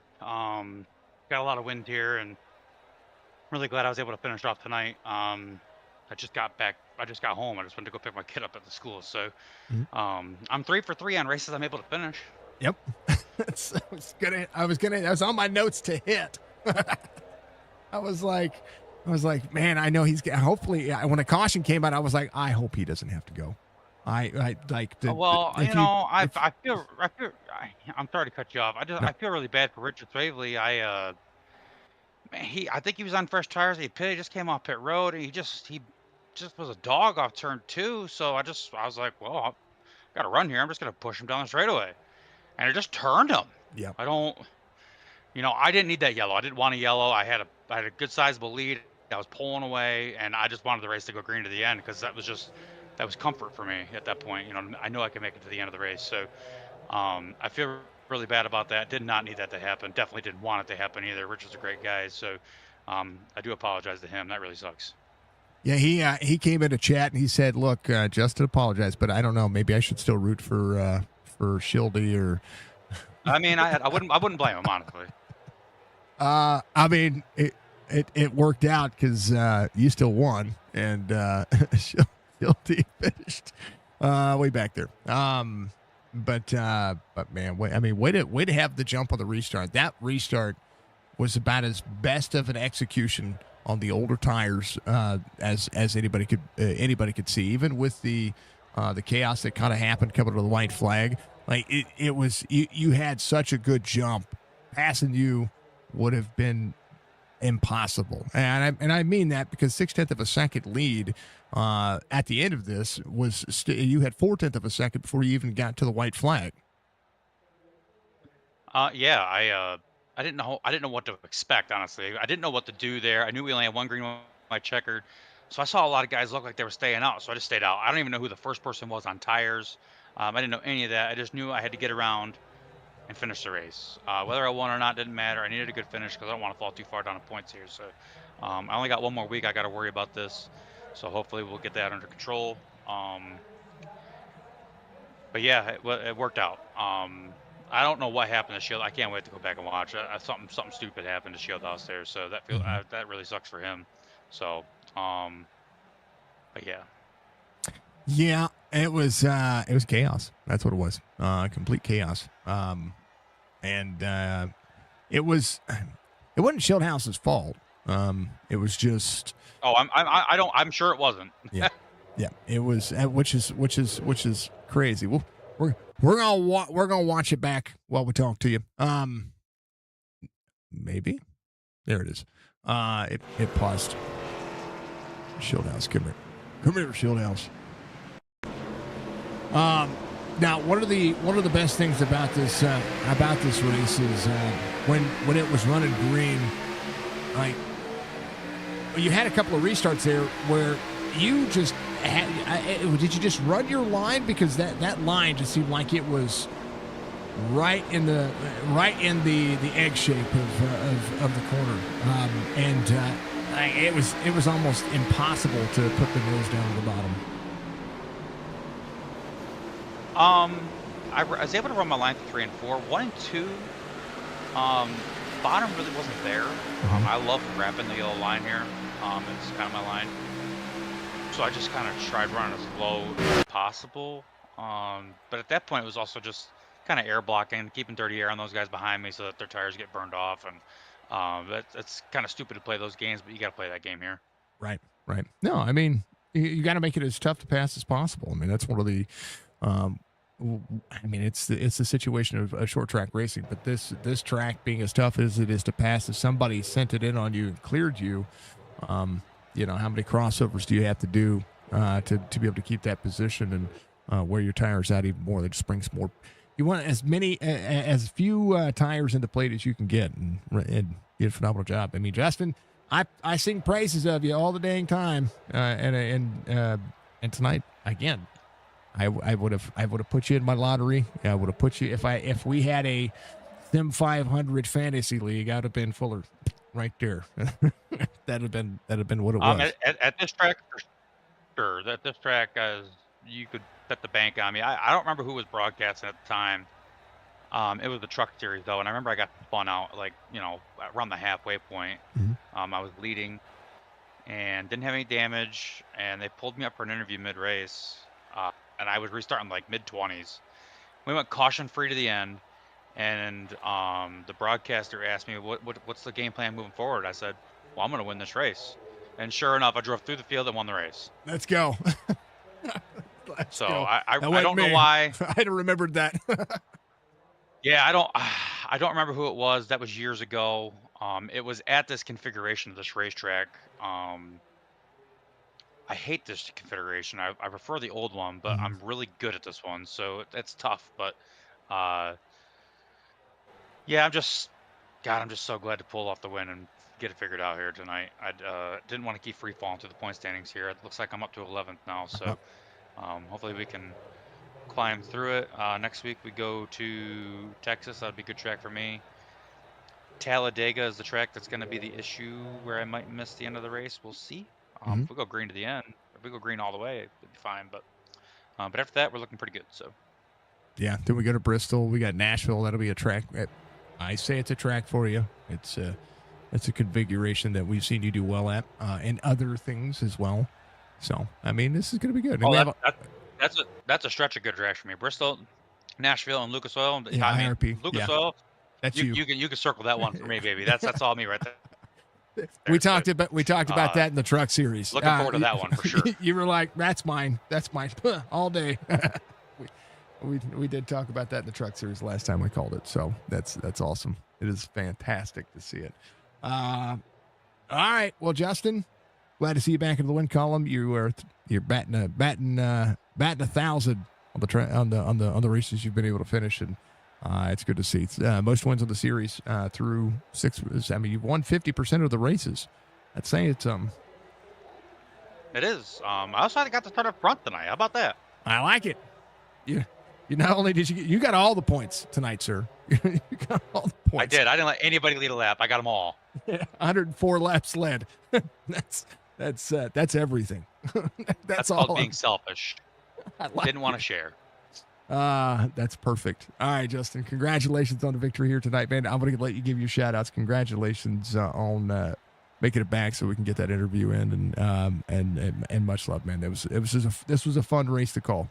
got a lot of wind here, and really glad I was able to finish off tonight. I just got back. I just got home. I just went to go pick my kid up at the school. So I'm 3 for 3 on races I'm able to finish. Yep. I was on my notes to hit. I was like, man, I know he's hopefully when a caution came out, I was like, I hope he doesn't have to go. I like the, Well, if I'm sorry to cut you off. No. I feel really bad for Richard Swavely. I think he was on fresh tires. He just came off pit road, and he just was a dog off turn 2. So I was like, well, I got to run here. I'm just gonna push him down the straightaway, and it just turned him. Yeah. I didn't need that yellow. I didn't want a yellow. I had a good sizable lead. I was pulling away, and I just wanted the race to go green to the end because that was comfort for me at that point. I know I can make it to the end of the race. So I feel really bad about that. Did not need that to happen. Definitely didn't want it to happen either. Richard's a great guy, so I do apologize to him. That really sucks. Yeah, he came into chat and he said, "Look, Justin apologized, but I don't know. Maybe I should still root for Shildy or." I mean, I wouldn't blame him, honestly. I mean, it worked out because you still won, and Shildy finished way back there. But man, way to have the jump on the restart. That restart was about as best of an execution on the older tires as anybody could see. Even with the chaos that kind of happened coming to the white flag, like it was you had such a good jump. Passing you would have been impossible, and I mean that because 0.6 of a second lead at the end of this was you had 0.4 of a second before you even got to the white flag. Yeah, I didn't know what to expect, honestly. I didn't know what to do there. I knew we only had one green, one white checkered, so I saw a lot of guys look like they were staying out, so I just stayed out. I don't even know who the first person was on tires. I didn't know any of that. I just knew I had to get around and finish the race. Whether I won or not didn't matter. I needed a good finish because I don't want to fall too far down the points here. So I only got one more week. I got to worry about this. So hopefully we'll get that under control. But yeah, it worked out. I don't know what happened to Shield. I can't wait to go back and watch. Something stupid happened to Shield House there. So that really sucks for him. So, but yeah. Yeah, it was chaos. That's what it was. Complete chaos. And it wasn't Shieldhouse's fault. It was just. Oh, I'm sure it wasn't. Yeah, it was, which is crazy. We're gonna watch it back while we talk to you. Maybe there it is. It paused. Shieldhouse, come here, Shieldhouse. Now one of the best things about this race is when it was running green, like you had a couple of restarts there where you just did you just run your line because that line just seemed like it was right in the egg shape of the corner, and it was almost impossible to put the nose down at the bottom. I was able to run my line for 3 and 4. 1 and 2, bottom really wasn't there. I love wrapping the yellow line here. It's kind of my line. So I just kind of tried running as low as possible. But at that point, it was also just kind of air blocking, keeping dirty air on those guys behind me so that their tires get burned off. And that's kind of stupid to play those games, but you got to play that game here. Right. No, I mean, you got to make it as tough to pass as possible. I mean, that's one of the. It's the situation of short track racing, but this track being as tough as it is to pass, if somebody sent it in on you and cleared you, how many crossovers do you have to do to be able to keep that position and wear your tires out even more? That just brings more. You want as few tires into plate as you can get, and you did a phenomenal job. I mean, Justin, I sing praises of you all the dang time, and tonight again. I would have put you in my lottery. I would have put you if we had a Sim500 fantasy league. I'd have been Fuller, right there. that'd have been what it was. At this track, for sure. That this track, you could bet the bank on me. I don't remember who was broadcasting at the time. It was the truck series though, and I remember I got spun out like around the halfway point. Mhm. I was leading and didn't have any damage, and they pulled me up for an interview mid-race, and I was restarting like mid-20s. We went caution free to the end, and the broadcaster asked me what's the game plan moving forward. I said, well, I'm going to win this race, and sure enough, I drove through the field and won the race. Let's go. Let's So go. I That wasn't don't know me. why. I'd have remembered that. Yeah, I don't remember who it was. That was years ago. It was at this configuration of this racetrack. I hate this configuration. I prefer the old one, but I'm really good at this one, so it's tough. But yeah, I'm just so glad to pull off the win and get it figured out here tonight. I didn't want to keep free falling through the point standings here. It looks like I'm up to 11th now, so hopefully we can climb through it. Next week we go to Texas. That'd be a good track for me. Talladega is the track that's going to be the issue where I might miss the end of the race. We'll see. If we go green to the end, if we go green all the way, it'll be fine. But after that, we're looking pretty good. So Yeah. Then we go to Bristol. We got Nashville. That'll be a track. I say it's a track for you. It's a configuration that we've seen you do well at, and other things as well. So I mean, this is going to be good. That's a stretch of good tracks for me. Bristol, Nashville, and Lucas Oil. Yeah, I mean, IRP. Lucas Yeah. Oil. That's You can circle that one for me, baby. That's all me right there. We talked about that in the truck series. Looking forward to that one for sure. You were like, "That's mine. That's mine." All day. we did talk about that in the truck series last time we called it. So that's awesome. It is fantastic to see it. All right. Well, Justin, glad to see you back in the win column. You're batting 1,000 on the races you've been able to finish, and it's good to see. It's, most wins of the series through 6. I mean, you've won 50% of the races. I'd say it's It is. I also got to start up front tonight. How about that? I like it. You not only did you got all the points tonight, sir. You got all the points. I did. I didn't let anybody lead a lap. I got them all. 104 laps led. That's everything. That's all. Called being selfish. Didn't want to share. That's perfect. All right, Justin. Congratulations on the victory here tonight, man. I'm gonna let you give your shout outs. Congratulations on making it back so we can get that interview in, and much love, man. This was a fun race to call.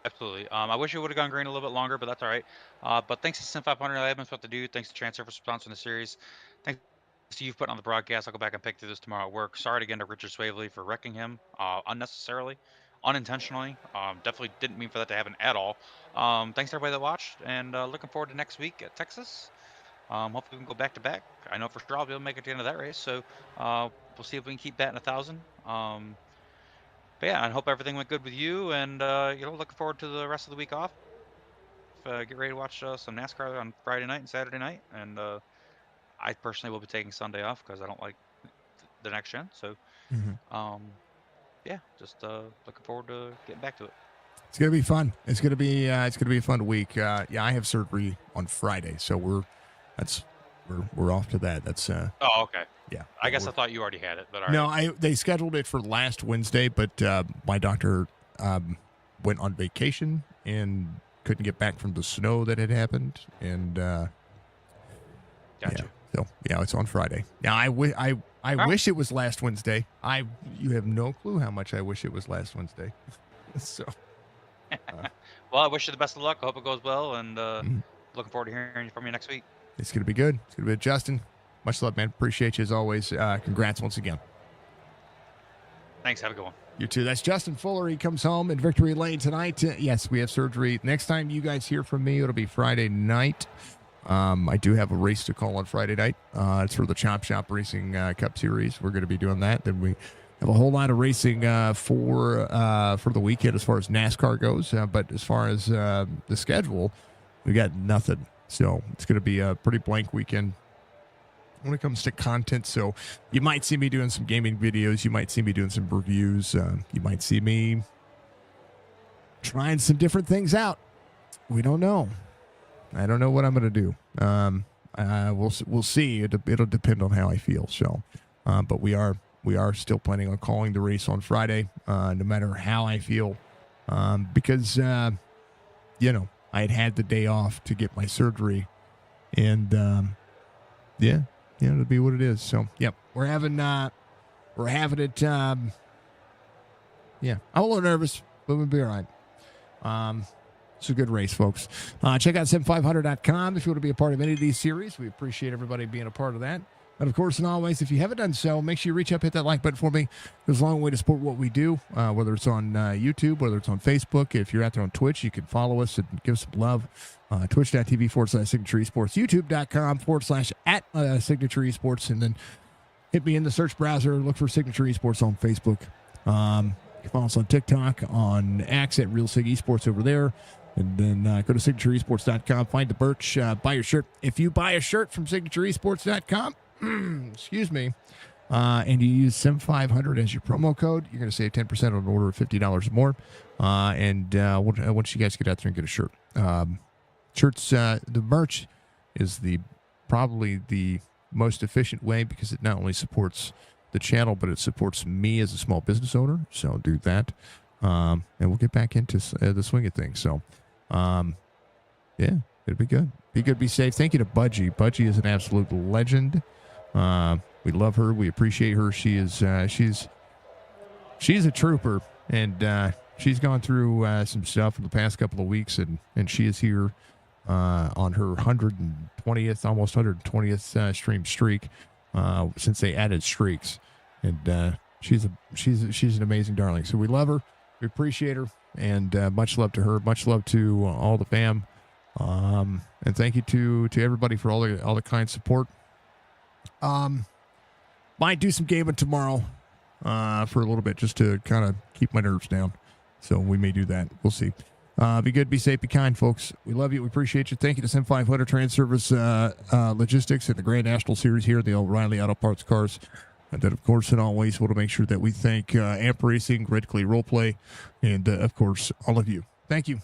Absolutely. I wish it would have gone green a little bit longer, but that's all right. But thanks to Sim500, I have been supposed to do. Thanks to Transervice for sponsoring the series. Thanks to you for putting on the broadcast. I'll go back and pick through this tomorrow at work. Sorry again to Richard Swavely for wrecking him unnecessarily, unintentionally. Definitely didn't mean for that to happen at all. Thanks to everybody that watched, and looking forward to next week at Texas. Hopefully we can go back to back. I know for sure I'll be able to make it to the end of that race. So we'll see if we can keep batting 1,000. But yeah, I hope everything went good with you, and looking forward to the rest of the week off. Get ready to watch some NASCAR on Friday night and Saturday night, and I personally will be taking Sunday off because I don't like the next gen. So, yeah, just looking forward to getting back to it. It's gonna be fun. It's gonna be a fun week. Yeah, I have surgery on Friday, so we're off to that. That's Oh, okay. yeah. I guess I thought you already had it, but all No, right. they scheduled it for last Wednesday, but my doctor went on vacation and couldn't get back from the snow that had happened, and Gotcha. yeah, so yeah, it's on Friday. Now I wish it was last Wednesday. You have no clue how much I wish it was last Wednesday. So, Well, I wish you the best of luck. I hope it goes well, and looking forward to hearing from you next week. it's gonna be good. It's gonna be Justin. Much love, man. Appreciate you as always. Congrats once again. Thanks. Have a good one. You too. That's Justin Fuller. He comes home in Victory Lane tonight. Yes, we have surgery. Next time you guys hear from me, it'll be Friday night. I do have a race to call on Friday night. It's for the Chop Shop Racing Cup Series. We're going to be doing that. Then we have a whole lot of racing for the weekend as far as NASCAR goes. But as far as the schedule, we got nothing. So it's going to be a pretty blank weekend when it comes to content. So you might see me doing some gaming videos. You might see me doing some reviews. You might see me trying some different things out. We don't know. I don't know what I'm going to do. We'll see. It'll depend on how I feel. So, but we are still planning on calling the race on Friday, no matter how I feel, because I I had the day off to get my surgery, and it'll be what it is. So, yep, we're having it. I'm a little nervous, but we'll be all right. It's a good race, folks. Check out sim500.com if you want to be a part of any of these series. We appreciate everybody being a part of that. And, of course, and always, if you haven't done so, make sure you reach up, hit that like button for me. There's a long way to support what we do, whether it's on YouTube, whether it's on Facebook. If you're out there on Twitch, you can follow us and give us some love. Twitch.tv/Signature Esports, YouTube.com/@Signature Esports, and then hit me in the search browser. Look for Signature Esports on Facebook. You can follow us on TikTok, on X at Real Sig Esports over there. And then go to signatureesports.com, find the merch, buy your shirt. If you buy a shirt from signatureesports.com, excuse me, and you use Sim500 as your promo code, you're going to save 10% on an order of $50 or more. And once you guys get out there and get a shirt. Shirts, the merch is probably the most efficient way because it not only supports the channel, but it supports me as a small business owner. So do that. And we'll get back into the swing of things. So, it'll be good. Be good, be safe. Thank you to Budgie. Budgie is an absolute legend. We love her. We appreciate her. She is she's a trooper, and she's gone through some stuff in the past couple of weeks, and she is here on her 120th, almost 120th stream streak since they added streaks, and she's an amazing darling. So we love her. We appreciate her, and much love to her. Much love to all the fam, and thank you to everybody for all the kind support. Might do some gaming tomorrow for a little bit just to kind of keep my nerves down. So we may do that. We'll see. Be good, be safe, be kind, folks. We love you. We appreciate you. Thank you to Sim500 Transervice Logistics and the Grand National Series here at the O'Reilly Auto Parts Cars. And then, of course, and always, want to make sure that we thank Amp Racing, Red Clay Roleplay, and, of course, all of you. Thank you.